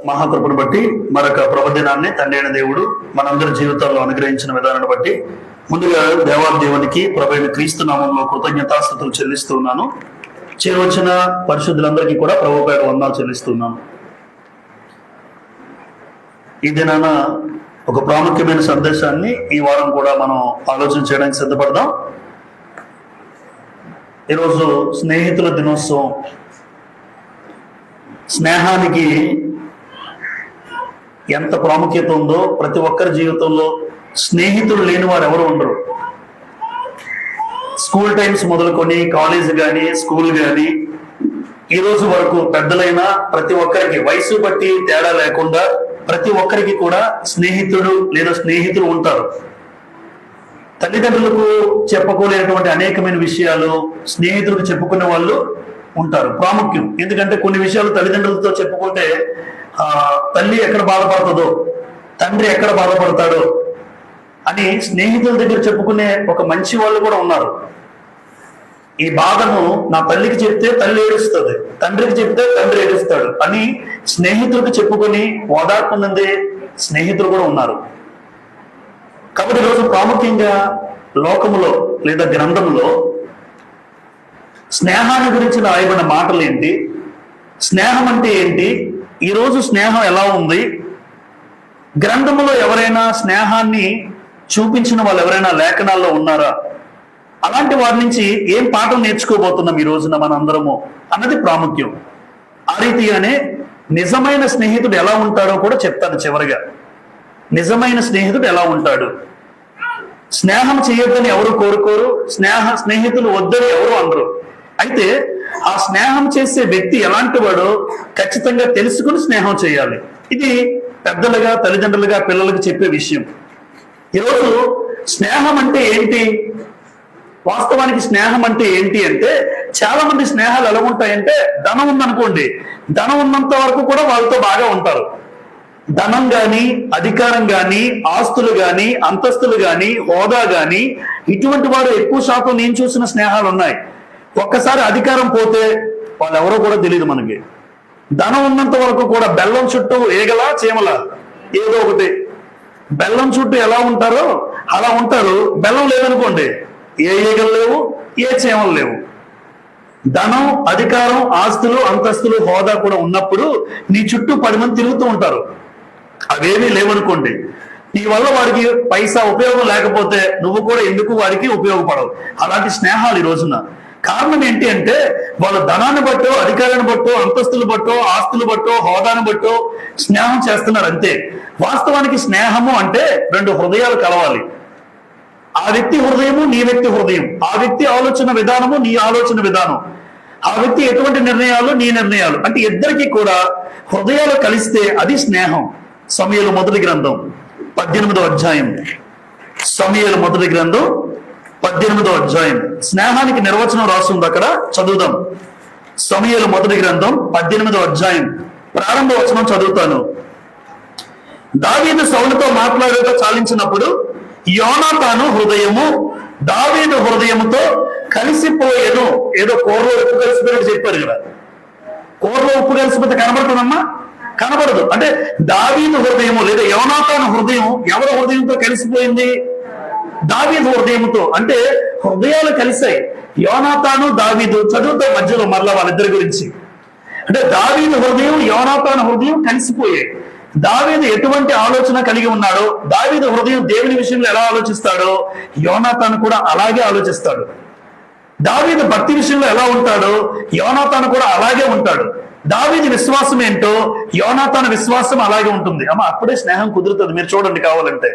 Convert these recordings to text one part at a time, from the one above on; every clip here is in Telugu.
మహాకృపను బట్టి మరొక ప్రభదినాన్ని తండ్రి అయిన దేవుడు మనందరి జీవితాల్లో అనుగ్రహించిన విధానాన్ని బట్టి ముందుగా దేవాదేవునికి ప్రభువైన క్రీస్తు నామంలో కృతజ్ఞతాస్తుతులు చెల్లిస్తూ ఉన్నాను. చేరవచ్చిన పరిశుద్ధులందరికీ కూడా ప్రభు పేరు వందనాలు చెల్లిస్తున్నాను. ఈ దినాన ఒక ప్రాముఖ్యమైన సందేశాన్ని ఈ వారం కూడా మనం ఆలోచన చేయడానికి సిద్ధపడదాం. ఈరోజు స్నేహితుల దినోత్సవం. స్నేహానికి ఎంత ప్రాముఖ్యత ఉందో ప్రతి ఒక్కరి జీవితంలో స్నేహితులు లేని వారు ఎవరు ఉండరు. స్కూల్ టైమ్స్ మొదలుకొని కాలేజ్ కానీ స్కూల్ కానీ ఈ రోజు వరకు పెద్దలైనా ప్రతి ఒక్కరికి వయసు బట్టి తేడా లేకుండా ప్రతి ఒక్కరికి కూడా స్నేహితుడు లేదా స్నేహితులు ఉంటారు. తల్లిదండ్రులకు చెప్పుకోలేనటువంటి అనేకమైన విషయాలు స్నేహితులకు చెప్పుకునే వాళ్ళు ఉంటారు. ప్రాముఖ్యం ఎందుకంటే కొన్ని విషయాలు తల్లిదండ్రులతో చెప్పుకుంటే తల్లి ఎక్కడ బాధపడుతుందో తండ్రి ఎక్కడ బాధపడతాడో అని స్నేహితుల దగ్గర చెప్పుకునే ఒక మంచి వాళ్ళు కూడా ఉన్నారు. ఈ బాధను నా తల్లికి చెప్తే తల్లి ఏడుస్తుంది, తండ్రికి చెప్తే తండ్రి ఏడుస్తాడు అని స్నేహితులకు చెప్పుకొని ఓదార్పుందే స్నేహితులు కూడా ఉన్నారు. కాబట్టి ఈరోజు ప్రాముఖ్యంగా లోకములో లేదా గ్రంథంలో స్నేహాన్ని గురించి రాయబడిన మాటలు ఏంటి, స్నేహం అంటే ఏంటి, ఈరోజు స్నేహం ఎలా ఉంది, గ్రంథములో ఎవరైనా స్నేహాన్ని చూపించిన వాళ్ళు ఎవరైనా లేఖనాల్లో ఉన్నారా, అలాంటి వారి నుంచి ఏం పాఠం నేర్చుకోబోతున్నాం ఈ రోజున మనందరము అన్నది ప్రాముఖ్యం. ఆ రీతిగానే నిజమైన స్నేహితుడు ఎలా ఉంటాడో కూడా చెప్తాను చివరిగా. నిజమైన స్నేహితుడు ఎలా ఉంటాడు? స్నేహం చేయొద్దని ఎవరు కోరుకోరు, స్నేహితులు వద్దని ఎవరు అనరు. అయితే ఆ స్నేహం చేసే వ్యక్తి ఎలాంటి వాడో ఖచ్చితంగా తెలుసుకుని స్నేహం చేయాలి. ఇది పెద్దలుగా తల్లిదండ్రులుగా పిల్లలకు చెప్పే విషయం. ఈరోజు స్నేహం అంటే ఏంటి, వాస్తవానికి స్నేహం అంటే ఏంటి అంటే చాలా మంది స్నేహాలు ఎలా ఉంటాయంటే ధనం ఉందనుకోండి, ధనం ఉన్నంత వరకు కూడా వాళ్ళతో బాగా ఉంటారు. ధనం గాని అధికారం గాని ఆస్తులు గాని అంతస్తులు గాని హోదా గాని ఇటువంటి వారు ఎక్కువ శాతం నేను చూసిన స్నేహాలు ఉన్నాయి. ఒక్కసారి అధికారం పోతే వాళ్ళు ఎవరో కూడా తెలియదు మనకి. ధనం ఉన్నంత వరకు కూడా బెల్లం చుట్టూ ఏగలా చీమలా ఏదో ఒకటి. బెల్లం చుట్టూ ఎలా ఉంటారో అలా ఉంటారు. బెల్లం లేదనుకోండి ఏ ఈగలు లేవు, ఏ చీమలు లేవు. ధనం అధికారం ఆస్తులు అంతస్తులు హోదా కూడా ఉన్నప్పుడు నీ చుట్టూ 10 మంది తిరుగుతూ ఉంటారు. అవేమీ లేవనుకోండి, నీ వల్ల వాడికి పైసా ఉపయోగం లేకపోతే నువ్వు కూడా ఎందుకు వాడికి ఉపయోగపడవు. అలాంటి స్నేహాలు ఈ రోజున కారణం ఏంటి అంటే వాళ్ళు ధనాన్ని బట్టో అధికారాన్ని బట్టో అంతస్తులు బట్టో ఆస్తులు బట్టో హోదాను బట్టో స్నేహం చేస్తున్నారు అంతే. వాస్తవానికి స్నేహము అంటే 2 హృదయాలు కలవాలి. ఆ వ్యక్తి హృదయము నీ వ్యక్తి హృదయం, ఆ వ్యక్తి ఆలోచన విధానము నీ ఆలోచన విధానం, ఆ వ్యక్తి ఎటువంటి నిర్ణయాలు నీ నిర్ణయాలు, అంటే ఇద్దరికి కూడా హృదయాలు కలిస్తే అది స్నేహం. సమూయేలు మొదటి గ్రంథం 18వ అధ్యాయం. సమూయేలు మొదటి గ్రంథం 18వ అధ్యాయం. స్నేహానికి నిర్వచనం రాస్తుంది, అక్కడ చదువుదాం. సమూయేలు మొదటి గ్రంథం 18వ అధ్యాయం ప్రారంభ వచనం చదువుతాను. దావీదు సౌలుతో మాట్లాడేట చాలించినప్పుడు యోనాతాను హృదయము దావీదు హృదయముతో కలిసిపోయేను. ఏదో కూరలో ఉప్పు కలిసిపోయినట్టు చెప్పారు కదా. కూరలో ఉప్పు కలిసిపోతే కనబడుతుందమ్మా? కనబడదు. అంటే దావీదు హృదయము లేదా యోనాతాను హృదయం ఎవరి హృదయంతో కలిసిపోయింది? దావీదు హృదయంతో. అంటే హృదయాలు కలిసాయి. యోనాతాను దావీదు చదువుతో మధ్యలో మరలా వాళ్ళిద్దరి గురించి. అంటే దావీదు హృదయం యోనాతాను హృదయం కలిసిపోయాయి. దావీదు ఎటువంటి ఆలోచన కలిగి ఉన్నాడో, దావీదు హృదయం దేవుని విషయంలో ఎలా ఆలోచిస్తాడో యోనాతాను కూడా అలాగే ఆలోచిస్తాడు. దావీదు భక్తి విషయంలో ఎలా ఉంటాడో యోనాతాను కూడా అలాగే ఉంటాడు. దావీదు విశ్వాసం ఏంటో యోనాతాను విశ్వాసం అలాగే ఉంటుంది. అమ్మ అప్పుడే స్నేహం కుదురుతుంది. మీరు చూడండి కావాలంటే.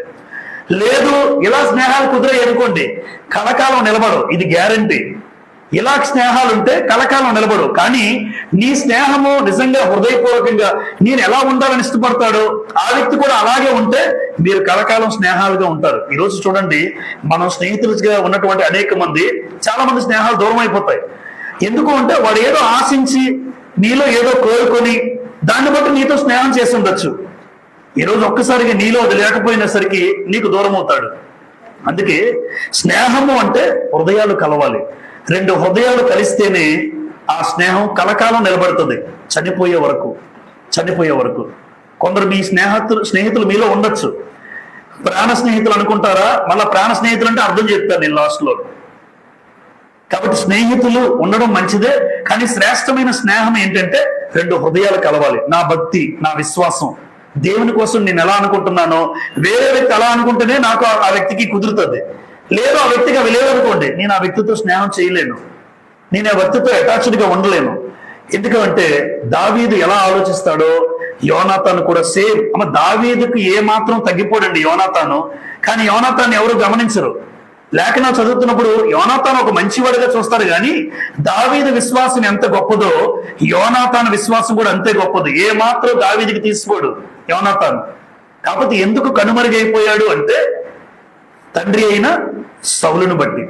లేదు ఇలా స్నేహాలు కుదిరాయి అనుకోండి కలకాలం నిలబడవు, ఇది గ్యారంటీ. ఇలా స్నేహాలు ఉంటే కలకాలం నిలబడు. కానీ నీ స్నేహము నిజంగా హృదయపూర్వకంగా నేను ఎలా ఉండాలని ఇష్టపడతాడో ఆ వ్యక్తి కూడా అలాగే ఉంటే మీరు కలకాలం స్నేహాలుగా ఉంటారు. ఈరోజు చూడండి, మనం స్నేహితులుగా ఉన్నటువంటి అనేక మంది చాలా మంది స్నేహాలు దూరం అయిపోతాయి. ఎందుకు అంటే వాడు ఏదో ఆశించి నీలో ఏదో కోరుకొని దాన్ని బట్టి నీతో స్నేహం చేసి ఉండొచ్చు. ఈరోజు ఒక్కసారిగా నీలో అది లేకపోయినసరికి నీకు దూరం అవుతాడు. అందుకే స్నేహము అంటే హృదయాలు కలవాలి. 2 హృదయాలు కలిస్తేనే ఆ స్నేహం కలకాలం నిలబడుతుంది, చనిపోయే వరకు. చనిపోయే వరకు. కొందరు మీ స్నేహితులు మీలో ఉండొచ్చు, ప్రాణ స్నేహితులు అనుకుంటారా, మళ్ళీ ప్రాణ స్నేహితులు అంటే అర్థం చెప్తాను నేను లాస్ట్లో. కాబట్టి స్నేహితులు ఉండడం మంచిదే, కానీ శ్రేష్టమైన స్నేహం ఏంటంటే రెండు హృదయాలు కలవాలి. నా భక్తి, నా విశ్వాసం, దేవుని కోసం నేను ఎలా అనుకుంటున్నానో వేరే వ్యక్తి అలా అనుకుంటేనే నాకు ఆ వ్యక్తికి కుదురుతుంది. లేదు ఆ వ్యక్తికి అవి లేవనుకోండి, నేను ఆ వ్యక్తితో స్నేహం చేయలేను, నేను ఆ వ్యక్తితో అటాచ్డ్గా ఉండలేను. ఎందుకంటే దావీదు ఎలా ఆలోచిస్తాడో యోనాతాను కూడా సేమ్. దావీదుకు ఏ మాత్రం తగ్గిపోడండి యోనాతాను, కానీ యోనాతాను ఎవరు గమనించరు. లేఖనాలు చదువుతున్నప్పుడు యోనాతాను ఒక మంచివాడిగా చూస్తారు, కానీ దావీదు విశ్వాసం ఎంత గొప్పదో యోనాతాను విశ్వాసం కూడా అంతే గొప్పది. ఏ మాత్రం దావీదుకి తీసుకోడు యోనాతాను. కాకపోతే ఎందుకు కనుమరుగైపోయాడు అంటే తండ్రి అయిన సౌలును బట్టి.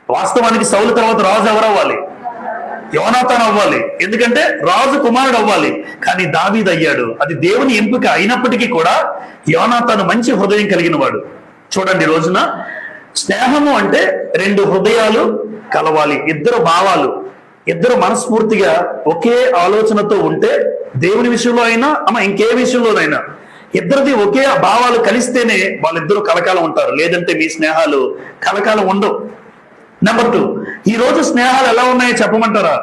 వాస్తవానికి సౌలు తర్వాత రాజు ఎవరు అవ్వాలి? యోనాతాను అవ్వాలి, ఎందుకంటే రాజు కుమారుడు అవ్వాలి. కానీ దావీదు అయ్యాడు, అది దేవుని ఎంపిక. అయినప్పటికీ కూడా యోనాతాను మంచి హృదయం కలిగిన వాడు. చూడండి, రోజున స్నేహము అంటే రెండు హృదయాలు కలవాలి, ఇద్దరు భావాలు, ఇద్దరు మనస్ఫూర్తిగా ఒకే ఆలోచనతో ఉంటే, దేవుని విషయంలో అయినా ఇంకే విషయంలోనైనా ఇద్దరిది ఒకే భావాలు కలిస్తేనే వాళ్ళిద్దరూ కలకాలం ఉంటారు. లేదంటే మీ స్నేహాలు కలకాలం ఉండవు. నెంబర్ 2, ఈ రోజు స్నేహాలు ఎలా ఉన్నాయో చెప్పమంటారా?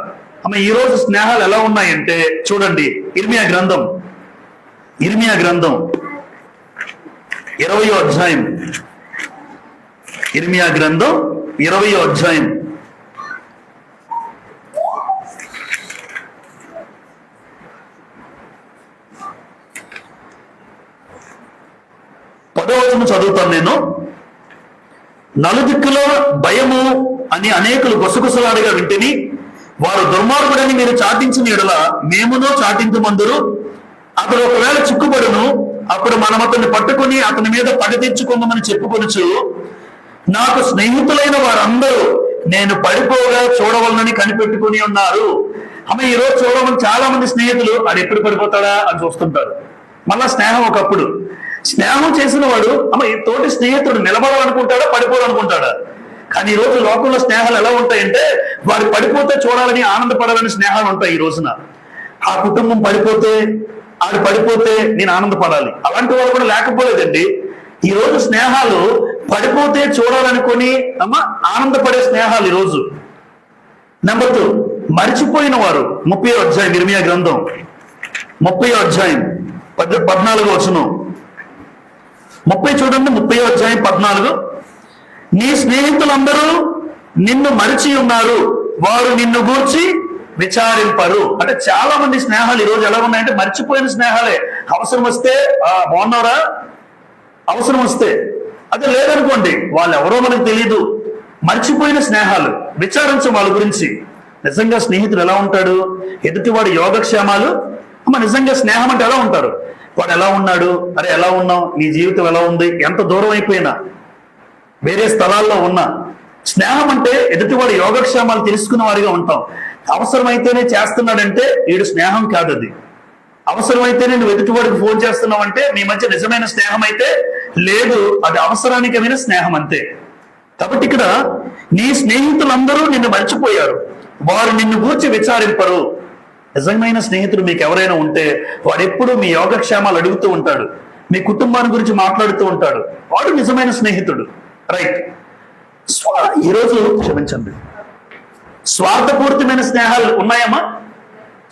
ఈ రోజు స్నేహాలు ఎలా ఉన్నాయంటే చూడండి, ఇర్మియా గ్రంథం 20వ అధ్యాయం, ఇర్మియా గ్రంథం 20వ అధ్యాయం 10వ వచనం చదువుతాను నేను. నలుదిక్కులో భయము అని అనేకులు గుసగుసలాడిగా వింటిని, వారు దుర్మార్గుడని మీరు చాటించిన ఎడల మేమునో చాటించుమందురు. అతడు ఒకవేళ చిక్కుబడును, అప్పుడు మనం అతన్ని పట్టుకుని అతని మీద పగ తీర్చుకుందామని చెప్పుకొనుచు, నాకు స్నేహితులైన వారందరూ నేను పడిపోగా చూడవలనని కనిపెట్టుకుని ఉన్నారు. ఈ రోజు చూడమని చాలా మంది స్నేహితులు అది ఎప్పుడు పడిపోతాడా అని చూస్తుంటారు. మళ్ళా స్నేహం ఒకప్పుడు, స్నేహం చేసిన వాడు తోటి స్నేహితుడు నిలబడాలనుకుంటాడా పడిపోవాలనుకుంటాడా? కానీ ఈ రోజు లోకంలో స్నేహాలు ఎలా ఉంటాయంటే వాడు పడిపోతే చూడాలని ఆనందపడాలని స్నేహాలు ఉంటాయి. ఈ రోజున ఆ కుటుంబం పడిపోతే, ఆడు పడిపోతే నేను ఆనందపడాలి, అలాంటి వాళ్ళు కూడా లేకపోలేదండి. ఈ రోజు స్నేహాలు పడిపోతే చూడాలనుకొని ఆనందపడే స్నేహాలు ఈ రోజు. నెంబర్ 2, మరిచిపోయిన వారు. 30వ అధ్యాయం ఇర్మియా గ్రంథం 30వ అధ్యాయం 14వ వచనం. 30 చూడండి, 30వ అధ్యాయం 14. నీ స్నేహితులందరూ నిన్ను మరిచి ఉన్నారు, వారు నిన్ను గూర్చి విచారింపరు. అంటే చాలా మంది స్నేహాలు ఈ రోజు ఎలా ఉన్నాయంటే మర్చిపోయిన స్నేహాలే. అవసరం వస్తే బాగున్నారా, అవసరం వస్తే అదే, లేదనుకోండి వాళ్ళు ఎవరో మనకు తెలియదు. మర్చిపోయిన స్నేహాలు, విచారించం వాళ్ళ గురించి. నిజంగా స్నేహితుడు ఎలా ఉంటాడు, ఎదుటివాడు యోగక్షేమాలు, నిజంగా స్నేహం అంటే ఎలా ఉంటారు, వాడు ఎలా ఉన్నాడు, అరే ఎలా ఉన్నావు, నీ జీవితం ఎలా ఉంది, ఎంత దూరం అయిపోయినా వేరే స్థలాల్లో ఉన్నా స్నేహం అంటే ఎదుటివాడు యోగక్షేమాలు తెలుసుకున్న వారిగా ఉంటాం. అవసరమైతేనే చేస్తున్నాడంటే వీడు స్నేహం కాదు. అది అవసరమైతేనే నువ్వు ఎదుటివాడికి ఫోన్ చేస్తున్నావంటే మీ మధ్య నిజమైన స్నేహం అయితే లేదు, అది అవసరానికమైన స్నేహం అంతే. కాబట్టి ఇక్కడ నీ స్నేహితులందరూ నిన్ను మర్చిపోయారు, వారు నిన్ను గూర్చి విచారింపరు. నిజమైన స్నేహితుడు మీకు ఎవరైనా ఉంటే వాడు ఎప్పుడు మీ యోగక్షేమాలు అడుగుతూ ఉంటాడు, మీ కుటుంబాన్ని గురించి మాట్లాడుతూ ఉంటాడు, వాడు నిజమైన స్నేహితుడు. రైట్. ఈరోజు క్షమించండి, స్వార్థపూరితమైన స్నేహాలు ఉన్నాయమ్మా,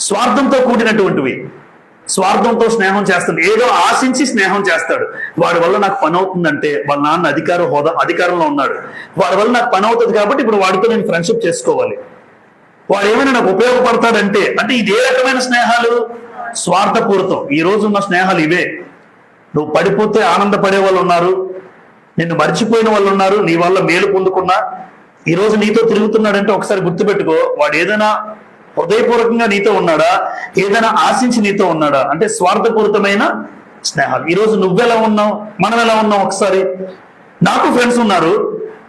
స్వార్థంతో కూడినటువంటివి. స్వార్థంతో స్నేహం చేస్తాడు, ఏదో ఆశించి స్నేహం చేస్తాడు. వాడి వల్ల నాకు పని అవుతుందంటే, వాళ్ళ నాన్న అధికారంలో ఉన్నాడు, వాడి వల్ల నాకు పని అవుతుంది కాబట్టి ఇప్పుడు వాడితో నేను ఫ్రెండ్షిప్ చేసుకోవాలి, వాడు ఏమైనా నాకు ఉపయోగపడతాడంటే, అంటే ఇదే రకమైన స్నేహాలు స్వార్థపూరితం. ఈ రోజు ఉన్న స్నేహాలు ఇవే. నువ్వు పడిపోతే ఆనందపడే వాళ్ళు ఉన్నారు, నిన్ను మర్చిపోయిన వాళ్ళు ఉన్నారు, నీ వల్ల మేలు పొందుకున్నా. ఈ రోజు నీతో తిరుగుతున్నాడంటే ఒకసారి గుర్తుపెట్టుకో, వాడు ఏదైనా హృదయపూర్వకంగా నీతో ఉన్నాడా, ఏదైనా ఆశించి నీతో ఉన్నాడా, అంటే స్వార్థపూరితమైన స్నేహాలు. ఈరోజు నువ్వెలా ఉన్నావు, మనం ఎలా ఉన్నాం? ఒకసారి నాకు ఫ్రెండ్స్ ఉన్నారు,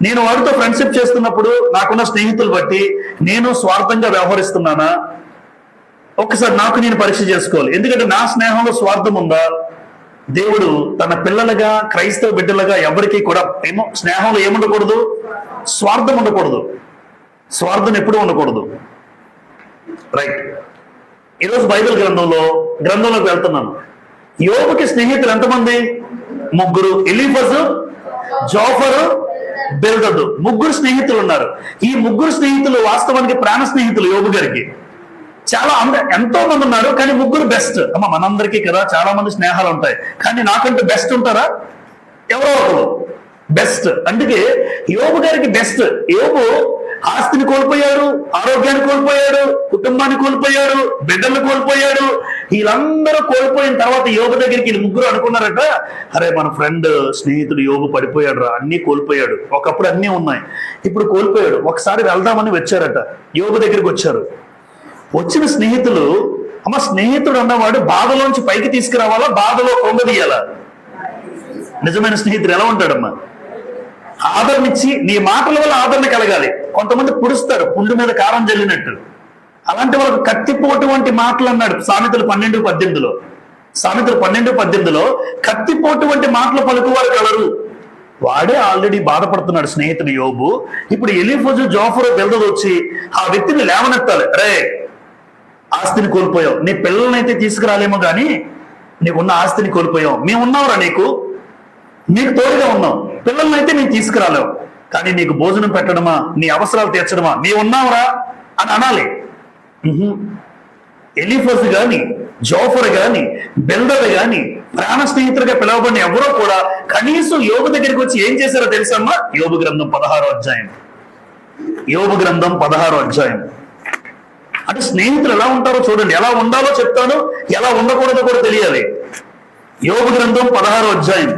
నేను వాడితో ఫ్రెండ్షిప్ చేస్తున్నప్పుడు నాకున్న స్నేహితులు బట్టి నేను స్వార్థంగా వ్యవహరిస్తున్నానా? ఒకసారి నాకు నేను పరీక్ష చేసుకోవాలి. ఎందుకంటే నా స్నేహంలో స్వార్థం ఉందా? దేవుడు తన పిల్లలుగా, క్రైస్తవ బిడ్డలుగా ఎవరికి కూడా స్నేహంలో ఏముండకూడదు, స్వార్థం ఉండకూడదు. స్వార్థం ఎప్పుడు ఉండకూడదు. రైట్. ఈరోజు బైబిల్ గ్రంథంలోకి వెళ్తున్నాను. యోబుకి స్నేహితులు ఎంతమంది? ముగ్గురు. ఎలీఫజు, జోఫరు, బిల్దదు, ముగ్గురు స్నేహితులు ఉన్నారు. ఈ ముగ్గురు స్నేహితులు వాస్తవానికి ప్రాణ స్నేహితులు యోబు గారికి. ఎంతో మంది ఉన్నారు, కానీ ముగ్గురు బెస్ట్. మనందరికీ కదా చాలా మంది స్నేహాలు ఉంటాయి, కానీ నాకంటూ బెస్ట్ ఉంటారా? ఎవరో ఒకరు బెస్ట్. అందుకే యోబు గారికి బెస్ట్. యోబు ఆస్తిని కోల్పోయాడు, ఆరోగ్యాన్ని కోల్పోయాడు, కుటుంబాన్ని కోల్పోయాడు, బిడ్డలు కోల్పోయాడు. వీళ్ళందరూ కోల్పోయిన తర్వాత యోబు దగ్గరికి ముగ్గురు అనుకున్నారట, అరే మన ఫ్రెండ్ స్నేహితుడు యోబు పడిపోయాడు రా, అన్ని కోల్పోయాడు. ఒకప్పుడు అన్నీ ఉన్నాయి, ఇప్పుడు కోల్పోయాడు. ఒకసారి వెళ్దామని వచ్చారట, యోబు దగ్గరికి వచ్చారు. వచ్చిన స్నేహితులు, స్నేహితుడు అన్నవాడు బాధలోంచి పైకి తీసుకురావాలా, బాధలో పొంగదీయాలా? నిజమైన స్నేహితుడు ఎలా ఉంటాడమ్మా? ఆదరణిచ్చి, నీ మాటల వల్ల ఆదరణ కలగాలి. కొంతమంది పుడుస్తారు పుండు మీద కారం జల్లినట్టు, అలాంటి వాళ్ళకు కత్తిపోటు వంటి మాటలు అన్నాడు సామెతలు 12:18. సామెతలు 12:18 కత్తిపోటు వంటి మాటలు పలుకువారు కలరు. వాడే ఆల్రెడీ బాధపడుతున్నాడు స్నేహితుడు యోబు. ఇప్పుడు ఎలీఫజు, జోఫరు, బిల్దదు వచ్చి ఆ వ్యక్తిని లేవనెత్తాలి. రే, ఆస్తిని కోల్పోయావు, నీ పిల్లలనైతే తీసుకురాలేమో గానీ నీకున్న ఆస్తిని కోల్పోయావు. మేము ఉన్నావురా, నీకు తోడుగా ఉన్నాం. పిల్లలనైతే నేను తీసుకురాలేవు, కానీ నీకు భోజనం పెట్టడమా, నీ అవసరాలు తీర్చడమా మేము ఉన్నావురా అని అనాలి. ఎలీఫజు గాని, జోఫరు గాని, బిల్దదు గాని ప్రాణ స్నేహితులుగా పిలవబడిన ఎవరో కూడా కనీసం యోబు దగ్గరికి వచ్చి ఏం చేశారో తెలుసమ్మా? యోబు గ్రంథం 16వ అధ్యాయం. యోబు గ్రంథం 16వ అధ్యాయం. అంటే స్నేహితులు ఎలా ఉంటారో చూడండి. ఎలా ఉండాలో చెప్తాను, ఎలా ఉండకూడదో కూడా తెలియాలి. యోబు గ్రంథం 16వ అధ్యాయం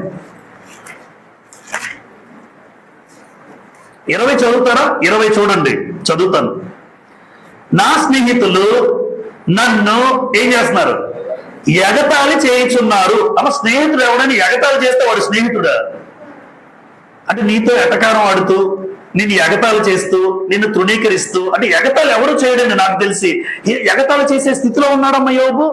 20 చదువుతారా? 20 చూడండి, చదువుతాను. నా స్నేహితులు నన్ను ఏం చేస్తున్నారు? ఎగతాళి చేయుచున్నారు. స్నేహితుడు ఎవడని ఎగతాళి చేస్తే వాడు స్నేహితుడా? అంటే నీతో ఎటకారం ఆడుతూ, నిన్ను ఎగతాళి చేస్తూ, నిన్ను తృణీకరిస్తూ, అంటే ఎగతాళి ఎవరు చేయడండి నాకు తెలిసి. ఎగతాళి చేసే స్థితిలో ఉన్నాడమ్మ యోబు.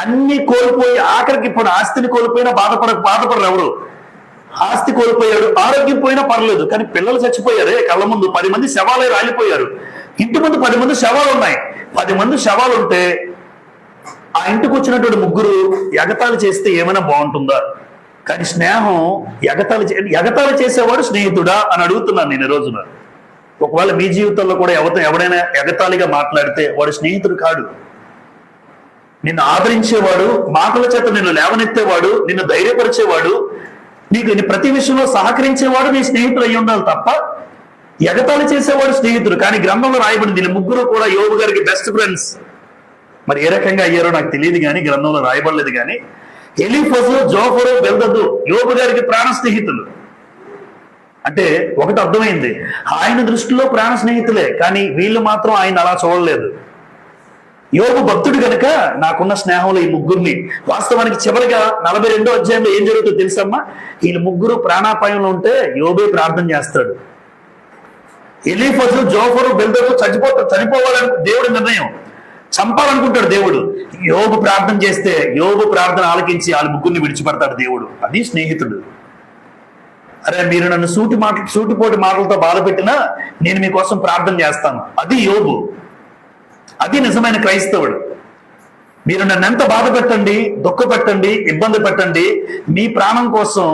అన్ని కోల్పోయి ఆఖరికి ఇప్పుడు ఆస్తిని కోల్పోయినా బాధపడరు ఎవరు. ఆస్తి కోల్పోయాడు, ఆరోగ్యం పోయినా పర్లేదు, కానీ పిల్లలు చచ్చిపోయారే కళ్ళ ముందు. 10 మంది శవాలే రాలిపోయారు. ఇంటి ముందు 10 మంది శవాలు ఉన్నాయి. 10 మంది శవాలు ఉంటే ఆ ఇంటికి వచ్చినటువంటి ముగ్గురు ఎగతాళి చేస్తే ఏమైనా బాగుంటుందా? కానీ స్నేహం ఎగతాళి చేసేవాడు స్నేహితుడా అని అడుగుతున్నాను నేను ఈ రోజున. ఒకవేళ మీ జీవితంలో కూడా ఎవడైనా ఎగతాళిగా మాట్లాడితే వాడు స్నేహితుడు కాడు. నిన్ను ఆదరించేవాడు, మాటల చేత నిన్ను లేవనెత్తేవాడు, నిన్ను ధైర్యపరిచేవాడు, నీకు ప్రతి విషయంలో సహకరించేవాడు నీ స్నేహితుడు అయి ఉండాలి తప్ప ఎగతాళి చేసేవాడు స్నేహితుడు. కానీ గ్రంథంలో రాయబడింది వీళ్ళు ముగ్గురు కూడా యోబు గారికి బెస్ట్ ఫ్రెండ్స్. మరి ఏ రకంగా అయ్యారో నాకు తెలియదు, కానీ గ్రంథంలో రాయబడలేదు. కానీ ఎలీఫజు, జోఫరు, బిల్దదు యోబు గారికి ప్రాణ స్నేహితులు. అంటే ఒకటి అర్థమైంది, ఆయన దృష్టిలో ప్రాణ స్నేహితులే, కానీ వీళ్ళు మాత్రం ఆయన అలా చూడలేదు. యోబు భక్తుడు గనుక నాకున్న స్నేహంలో ఈ ముగ్గురిని, వాస్తవానికి చివరిగా 42వ అధ్యాయంలో ఏం జరుగుతుందో తెలుసమ్మా? వీళ్ళు ముగ్గురు ప్రాణాపాయంలో ఉంటే యోబే ప్రార్థన చేస్తాడు. ఎలీఫజు, జోఫరు, బిల్దదు చనిపోవాలని దేవుడి నిర్ణయం, చంపాలనుకుంటాడు దేవుడు. యోబు ప్రార్థన చేస్తే యోబు ప్రార్థన ఆలకించి వాళ్ళ ముగ్గురిని విడిచిపెడతాడు దేవుడు. అది స్నేహితుడు. అరే మీరు నన్ను సూటిపోటి మాటలతో బాధ పెట్టినా నేను మీకోసం ప్రార్థన చేస్తాను, అది యోబు. అది నిజమైన క్రైస్తవుడు. మీరు నన్ను ఎంత బాధ పెట్టండి, దుఃఖ పెట్టండి, ఇబ్బంది పెట్టండి, మీ ప్రాణం కోసం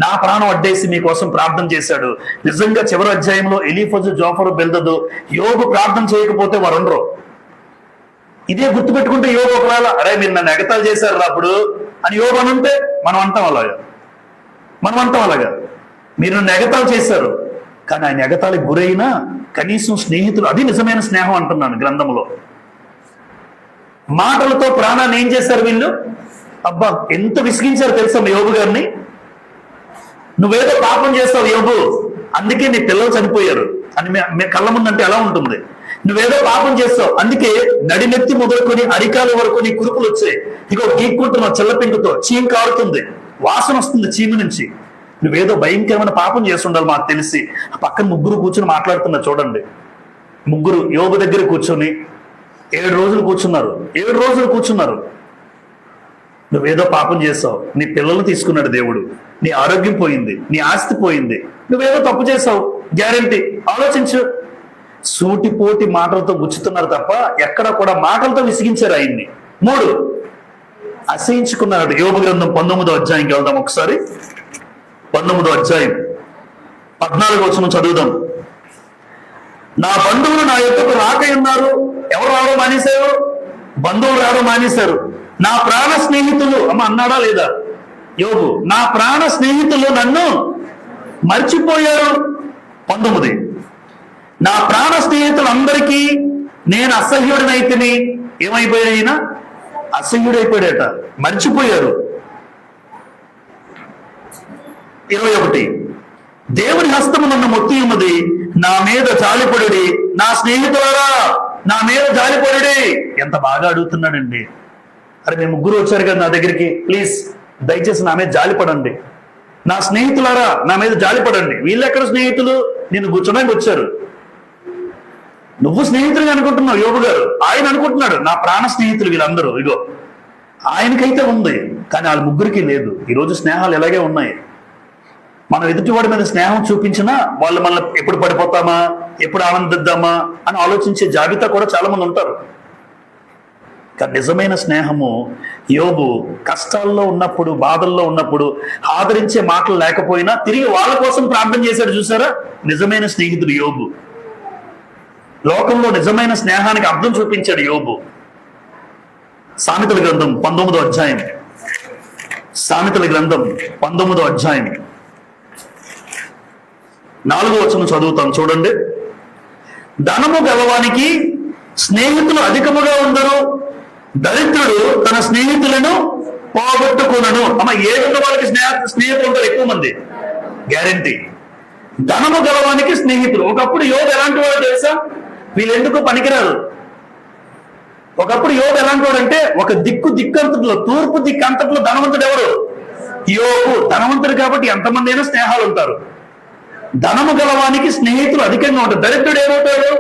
నా ప్రాణం అడ్డేసి మీకోసం ప్రార్థన చేశాడు. నిజంగా చివరి అధ్యాయంలో ఎలీఫజు, జోఫరు, బిల్దదు యోబు ప్రార్థన చేయకపోతే వారు ఉండరు. ఇదే గుర్తుపెట్టుకుంటే యోబు ఒకవేళ అరే మీరు నన్ను ఎగతాళి చేశారు అప్పుడు అని యోబు అని ఉంటే మనం అంటాం అలాగా. మీరు నన్ను ఎగతాళి చేశారు, కానీ ఆయన ఎగతాళికి గురైనా కనీసం స్నేహితులు, అది నిజమైన స్నేహం అంటున్నాను గ్రంథంలో. మాటలతో ప్రాణాన్ని ఏం చేశారు వీళ్ళు? అబ్బా ఎంత విసిగించారు తెలుసా యోబు గారిని. నువ్వేదో పాపం చేస్తావు యోబు, అందుకే నీ పిల్లలు చనిపోయారు అని కళ్ళ ముందంటే ఎలా ఉంటుంది? నువ్వేదో పాపం చేస్తావు, అందుకే నడినెత్తి మొదలుకొని అరికాల వరకు నీ కురుపులు వచ్చాయి, ఇగో గీక్కుంటున్నావు చెల్లపింకుతో, చీమ కారుతుంది, వాసన వస్తుంది చీమ నుంచి. నువ్వేదో భయంకరమైన పాపం చేస్తుండాలి మాకు తెలిసి. ఆ పక్కన ముగ్గురు కూర్చొని మాట్లాడుతున్నా చూడండి. ముగ్గురు యోబు దగ్గర కూర్చొని 7 రోజులు కూర్చున్నారు. నువ్వేదో పాపం చేసావు, నీ పిల్లలు తీసుకున్నాడు దేవుడు, నీ ఆరోగ్యం పోయింది, నీ ఆస్తి పోయింది, నువ్వేదో తప్పు చేసావు, గ్యారెంటీ. ఆలోచించు, సూటిపోటి మాటలతో గుచ్చుతున్నారు తప్ప ఎక్కడ కూడా మాటలతో విసిగించారు ఆయన్ని. 3, అసహించుకున్నాడు. యోబు గ్రంథం 19వ అధ్యాయంకి వెళ్దాం ఒకసారి. 19వ అధ్యాయం 14వ వచనం చదువుదాం. నా బంధువులు నా యొద్దకు రాకై ఉన్నారు. ఎవరు రావడం మానేశారు? బంధువులు రావడం మానేశారు. నా ప్రాణ స్నేహితులు, అమ్మ అన్నాడా లేదా యోబు? నా ప్రాణ స్నేహితులు నన్ను మర్చిపోయారు. 19, నా ప్రాణ స్నేహితులందరికీ నేను అసహ్యుడినైతిని. ఏమైపోయాయిన? అసహ్యుడైపోయాడట, మర్చిపోయారు. 21, దేవుని హస్తము నన్ను మొత్తి ఉన్నది, నా మీద జాలిపడుడి, నా స్నేహితులారా నా మీద జాలిపడుడి. ఎంత బాగా అడుగుతున్నాడండి. అరే మేము ముగ్గురు వచ్చారు కదా నా దగ్గరికి, ప్లీజ్ దయచేసి నా మీద జాలిపడండి. నా స్నేహితులారా నా మీద జాలిపడండి. వీళ్ళు ఎక్కడ స్నేహితులు? నేను కూర్చోడానికి వచ్చారు. నువ్వు స్నేహితులుగా అనుకుంటున్నావు యోబు గారు, ఆయన అనుకుంటున్నాడు నా ప్రాణ స్నేహితులు వీళ్ళందరూ. ఇగో ఆయనకైతే ఉంది, కానీ వాళ్ళ ముగ్గురికి లేదు. ఈరోజు స్నేహాలు ఎలాగే ఉన్నాయి. మనం ఎదుటివాడి మీద స్నేహం చూపించినా వాళ్ళు మళ్ళీ ఎప్పుడు పడిపోతామా, ఎప్పుడు ఆనందిద్దామా అని ఆలోచించే జాబితా కూడా చాలా మంది ఉంటారు. కానీ నిజమైన స్నేహము, యోబు కష్టాల్లో ఉన్నప్పుడు, బాధల్లో ఉన్నప్పుడు ఆదరించే మాటలు లేకపోయినా తిరిగి వాళ్ళ కోసం ప్రార్థన చేశాడు. చూసారా, నిజమైన స్నేహితుడు యోబు. లోకంలో నిజమైన స్నేహానికి అర్థం చూపించాడు యోబు. సామెతల గ్రంథం 19వ అధ్యాయం, సామెతల గ్రంథం 19వ అధ్యాయం 4వ వచనం చదువుతాం చూడండి. ధనము గలవానికి స్నేహితులు అధికముగా ఉండరు, దరిద్రుడు తన స్నేహితులను పోగొట్టుకునను. అమ్మ ఏడున్న వాళ్ళకి స్నేహితులు ఉంటారు ఎక్కువ మంది, గ్యారంటీ. ధనము గలవానికి స్నేహితులు. ఒకప్పుడు యోబు ఎలాంటి వాడు తెలుసా? వీళ్ళెందుకు పనికిరారు. ఒకప్పుడు యోబు ఎలాంటి వాడు అంటే, ఒక దిక్కంతట్లో, తూర్పు దిక్కంతట్లో ధనవంతుడు ఎవరు? యోబు. ధనవంతుడు కాబట్టి ఎంతమంది అయినా స్నేహాలు ఉంటారు. ధనము గలవానికి స్నేహితులు అధికంగా ఉంటారు. దరిద్రుడు ఏమవుతాడు?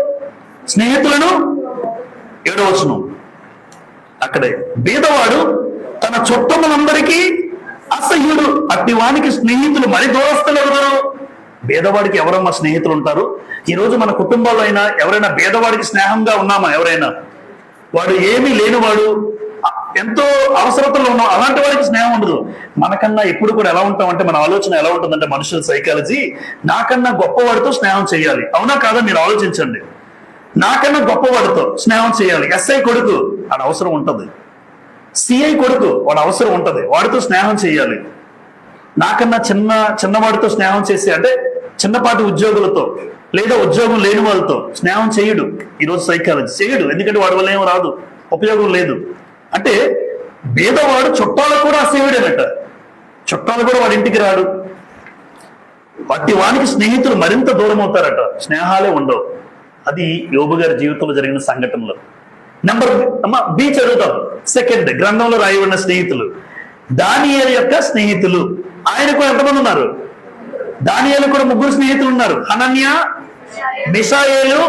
స్నేహితులను 7వ వచనం అక్కడే, బీదవాడు తన చుట్టములందరికీ అసహ్యుడు, అట్టి వానికి స్నేహితులు మరి దూరస్తులు ఎవరు? బీదవాడికి ఎవరమ్మా స్నేహితులు ఉంటారు? ఈ రోజు మన కుటుంబాల్లో అయినా ఎవరైనా బీదవాడికి స్నేహంగా ఉన్నామా? ఎవరైనా వాడు ఏమీ లేనివాడు, ఎంతో అవసరతలో ఉన్నాం, అలాంటి వాడికి స్నేహం ఉండదు. మనకన్నా ఎప్పుడు కూడా ఎలా ఉంటామంటే, మన ఆలోచన ఎలా ఉంటుందంటే, మనుషుల సైకాలజీ, నాకన్నా గొప్పవాడితో స్నేహం చేయాలి. అవునా కాదా? మీరు ఆలోచించండి. నాకన్నా గొప్పవాడితో స్నేహం చేయాలి. ఎస్ఐ కొడుకు వాడు అవసరం ఉంటుంది, సిఐ కొడుకు వాడు అవసరం ఉంటుంది, వాడితో స్నేహం చేయాలి. నాకన్నా చిన్నవాడితో స్నేహం చేసి, అంటే చిన్నపాటి ఉద్యోగులతో లేదా ఉద్యోగం లేని వాళ్ళతో స్నేహం చేయడు. ఈరోజు సైకాలజీ చేయడు, ఎందుకంటే వాడి వల్ల ఏం రాదు, ఉపయోగం లేదు. అంటే బీదవాడు చుట్టాలకు కూడా అసహ్యుడేనట, చుట్టాలు కూడా వాడి ఇంటికి రాడు. వాటి వానికి స్నేహితులు మరింత దూరం అవుతారట, స్నేహాలే ఉండవు. అది యోబు గారి జీవితంలో జరిగిన సంఘటనలు. బి చదువుతాం. సెకండ్, గ్రంథంలో రాయబడిన స్నేహితులు. దానియేలు యొక్క స్నేహితులు. ఆయనకు ఎంతమంది ఉన్నారు? దానియేలు కూడా 3 స్నేహితులు ఉన్నారు. హనన్య, మిషాయేలు,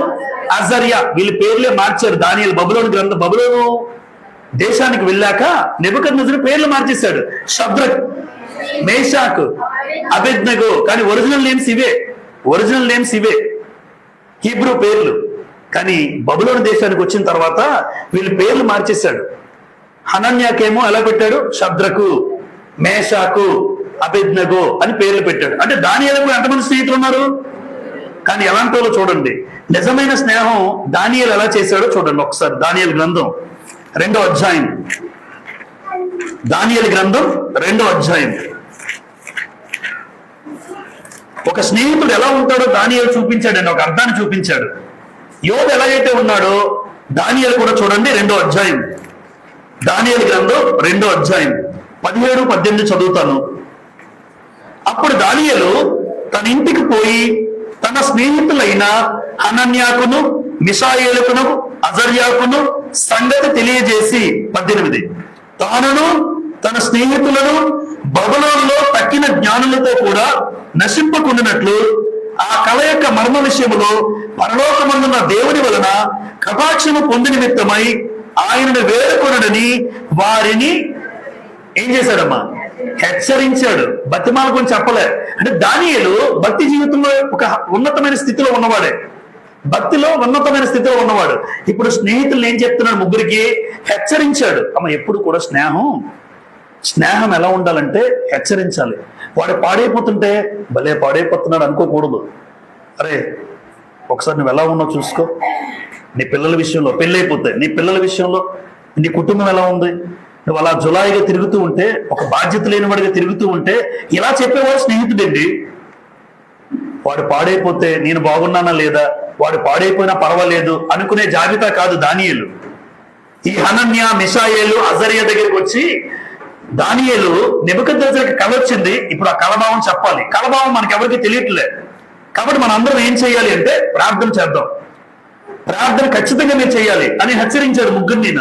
అజర్యా. వీళ్ళ పేర్లే మార్చారు. దానియేలు బబులోను దేశానికి వెళ్ళాక నెబుకద్నెజరు పేర్లు మార్చేశాడు. షద్రక్, మేషాక్, అబేద్నెగో. కానీ ఒరిజినల్ నేమ్స్ ఇవే హీబ్రూ పేర్లు. కానీ బబులోను దేశానికి వచ్చిన తర్వాత వీళ్ళ పేర్లు మార్చేశాడు. హనన్యాకేమో ఎలా పెట్టాడు? షద్రకు, మేషాకు, అబేద్నెగో అని పేర్లు పెట్టాడు. అంటే దానియేలుకు ఎంతమంది స్నేహితులు ఉన్నారు? కానీ ఎలాంటి వాళ్ళు చూడండి. నిజమైన స్నేహం దానియేలు ఎలా చేశాడో చూడండి ఒకసారి. దానియేలు గ్రంథం 2వ అధ్యాయం, దానియేలు గ్రంథం 2వ అధ్యాయం. ఒక స్నేహితుడు ఎలా ఉంటాడో దానియేలు చూపించాడండి, ఒక అర్థాన్ని చూపించాడు. యోబు ఎలాగైతే ఉన్నాడో దానియేలు కూడా చూడండి. 2వ అధ్యాయం, దానియేలు గ్రంథం 2వ అధ్యాయం 17-18 చదువుతాను. అప్పుడు దానియేలు తన ఇంటికి పోయి తన స్నేహితులైన హనన్యాకును, మిషాయేలుకును, అజర్యాకును సంగతి తెలియజేసి 18, తానును తన స్నేహితులను బబులోనులో తక్కిన జ్ఞానులతో కూడా నశింపకుండినట్లు ఆ కళ యొక్క మర్మ విషయములో పరలోకమందున్న దేవుని వలన కటాక్షము పొంది నిమిత్తమై ఆయనను వేడుకొనడని వారిని ఏం చేశాడమ్మా? హెచ్చరించాడు. బతిమాల గురించి చెప్పలే. అంటే దానియేలు భక్తి జీవితంలో ఒక ఉన్నతమైన స్థితిలో ఉన్నవాడే. భక్తిలో ఉన్నతమైన స్థితిలో ఉన్నవాడు. ఇప్పుడు స్నేహితులు ఏం చెప్తున్నాడు, ముగ్గురికి హెచ్చరించాడు. అమ్మ ఎప్పుడు కూడా స్నేహం ఎలా ఉండాలంటే హెచ్చరించాలి. వాడు పాడైపోతుంటే భలే పాడైపోతున్నాడు అనుకోకూడదు. అరే ఒకసారి నువ్వు ఎలా ఉన్నావు చూసుకో. నీ పిల్లల విషయంలో, పెళ్ళి అయిపోతే నీ పిల్లల విషయంలో, నీ కుటుంబం ఎలా ఉంది, నువ్వు అలా జులాయిగా తిరుగుతూ ఉంటే, ఒక బాధ్యత లేనివాడిగా తిరుగుతూ ఉంటే, ఇలా చెప్పేవాడు స్నేహితుడండి. వాడు పాడైపోతే నేను బాగున్నానా లేదా, వాడు పాడైపోయినా పర్వాలేదు అనుకునే జాబితా కాదు దానియేలు. ఈ హనన్య, మిషాయేలు, అజర్య దగ్గరికి వచ్చి దానియేలు నెబుకద్నెజరుకి కళ వచ్చింది. ఇప్పుడు ఆ కలభావం చెప్పాలి. కలభావం మనకి ఎవరికి తెలియట్లే. కాబట్టి మనం అందరం ఏం చేయాలి అంటే ప్రార్థన చేద్దాం. ప్రార్థన ఖచ్చితంగా మీరు చేయాలి అని హెచ్చరించాడు ముగ్గురిని.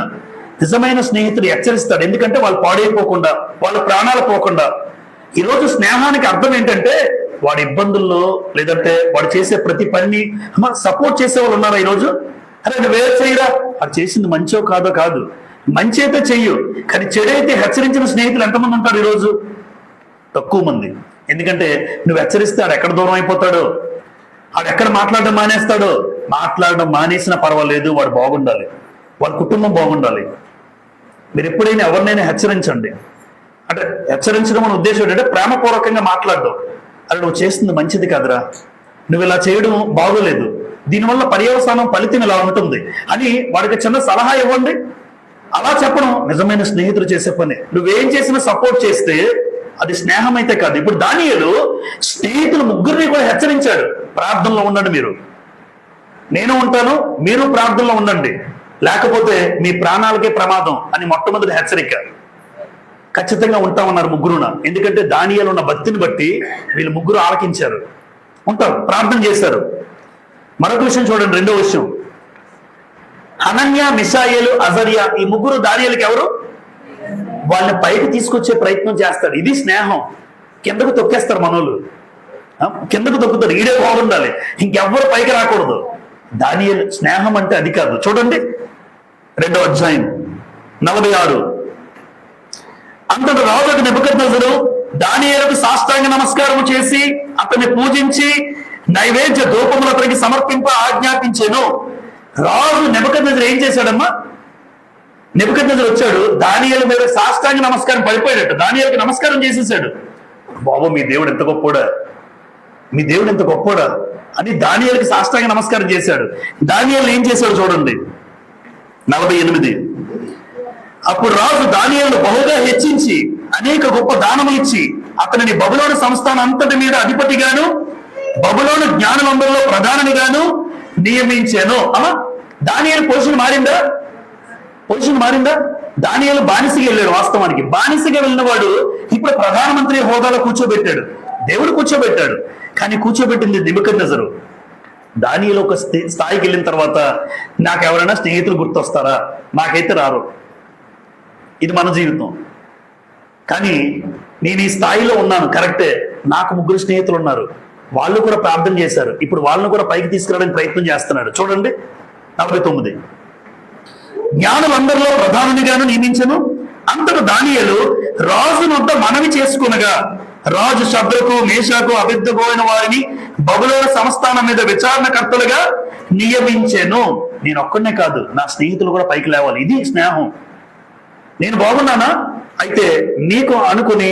నిజమైన స్నేహితుడు హెచ్చరిస్తాడు. ఎందుకంటే వాళ్ళు పాడైపోకుండా, వాళ్ళ ప్రాణాలు పోకుండా. ఈరోజు స్నేహానికి అర్థం ఏంటంటే వాడి ఇబ్బందుల్లో లేదంటే వాడు చేసే ప్రతి పని సపోర్ట్ చేసే వాళ్ళు ఉన్నారా ఈరోజు? అరే నువ్వు వేరే చేయరా, అది చేసింది మంచో కాదో కాదు, మంచి అయితే చెయ్యు, కానీ చెడైతే హెచ్చరించిన స్నేహితులు ఎంతమంది ఉంటారు ఈరోజు? తక్కువ మంది. ఎందుకంటే నువ్వు హెచ్చరిస్తే ఆడు ఎక్కడ దూరం అయిపోతాడో, ఆడు ఎక్కడ మాట్లాడడం మానేస్తాడో. మాట్లాడడం మానేసినా పర్వాలేదు, వాడు బాగుండాలి, వాళ్ళ కుటుంబం బాగుండాలి. మీరు ఎప్పుడైనా ఎవరినైనా హెచ్చరించండి. అంటే హెచ్చరించడం అనే ఉద్దేశం ఏంటంటే ప్రేమపూర్వకంగా మాట్లాడడం. అది నువ్వు చేస్తుంది మంచిది కాదురా, నువ్వు ఇలా చేయడం బాగోలేదు, దీనివల్ల పర్యవసానం ఫలితం ఇలా ఉంటుంది అని వాడికి చిన్న సలహా ఇవ్వండి. అలా చెప్పడం నిజమైన స్నేహితుడు చేసే పని. నువ్వేం చేసినా సపోర్ట్ చేస్తే అది స్నేహం అయితే కాదు. ఇప్పుడు దానియేలు స్నేహితులు ముగ్గురిని కూడా హెచ్చరించాడు, ప్రార్థనలో ఉండండి మీరు, నేను ఉంటాను, మీరు ప్రార్థనలో ఉండండి, లేకపోతే మీ ప్రాణాలకే ప్రమాదం అని మొట్టమొదటి హెచ్చరిక. ఖచ్చితంగా ఉంటామన్నారు ముగ్గురున. ఎందుకంటే దానియేలు ఉన్న భక్తిని బట్టి వీళ్ళు ముగ్గురు ఆలకించారు, ఉంటారు, ప్రార్థన చేశారు. మరొక విషయం చూడండి, రెండో విషయం, హనన్య, మిషాయేలు, అజర్య ఈ ముగ్గురు దానియేలుకి ఎవరు? వాళ్ళని పైకి తీసుకొచ్చే ప్రయత్నం చేస్తాడు. ఇది స్నేహం. కిందకు తొక్కేస్తారు మనోళ్ళు, కిందకు తొక్కుతారు. ఈడే బాగుండాలి, ఇంకెవ్వరు పైకి రాకూడదు. దానియేలు స్నేహం అంటే అది కాదు. చూడండి 2వ అధ్యాయం 46. అంతటి రాజు నెబుకద్నెజరు దానియేలుకు సాష్టాంగ నమస్కారం చేసి అతన్ని పూజించి నైవేద్య ధూపములు అతనికి సమర్పింప ఆజ్ఞాపించాను. రాజు నెబుకద్నెజరు ఏం చేశాడమ్మా? నెబుకద్నెజరు వచ్చాడు, దానియేలు మీద సాష్టాంగ నమస్కారం పడిపోయాడట. దానియేలుకి నమస్కారం చేసేసాడు. బాబు మీ దేవుడు ఎంత గొప్పోడా, మీ దేవుడు ఎంత గొప్పోడా అని దానియేలుకి సాష్టాంగ నమస్కారం చేశాడు. దానియేలు ఏం చేశాడు చూడండి 48. అప్పుడు రాజు దానియేలును బహుగా హెచ్చించి అనేక గొప్ప దానములు ఇచ్చి అతనిని బబులోను సంస్థానం అంతటి మీద అధిపతిగాను బబులోను జ్ఞానులందరిలో ప్రధానిగాను నియమించాను. దానియేలు పొజిషన్ మారిందా? దానియేలు బానిసగా వెళ్ళాడు. వాస్తవానికి బానిసగా వెళ్ళిన వాడు ఇప్పుడు ప్రధానమంత్రి హోదాలో కూర్చోబెట్టాడు, దేవుడు కూర్చోబెట్టాడు. కానీ కూర్చోబెట్టింది నెబుకద్నెజరు. దానియేలు ఒక స్థాయికి వెళ్ళిన తర్వాత నాకు ఎవరైనా స్నేహితులు గుర్తొస్తారా? నాకైతే రారు. ఇది మన జీవితం. కానీ నేను ఈ స్థాయిలో ఉన్నాను, కరెక్టే, నాకు ముగ్గురు స్నేహితులు ఉన్నారు, వాళ్ళు కూడా ప్రార్థన చేశారు, ఇప్పుడు వాళ్ళను కూడా పైకి తీసుకురావడానికి ప్రయత్నం చేస్తున్నాడు. చూడండి 49. జ్ఞానులందరిలో ప్రధానిగాను నియమించను. అంతట దానియేలు రాజు వద్ద మనవి చేసుకునగా రాజు శద్రకు, మేషాకు, అబేద్నెగో అయిన వారిని బబులోను సంస్థానం మీద విచారణకర్తలుగా నియమించాను. నేను ఒక్కడనే కాదు, నా స్నేహితులు కూడా పైకి లేవాలి. ఇది స్నేహం. నేను బాగున్నానా? అయితే నీకు అనుకుని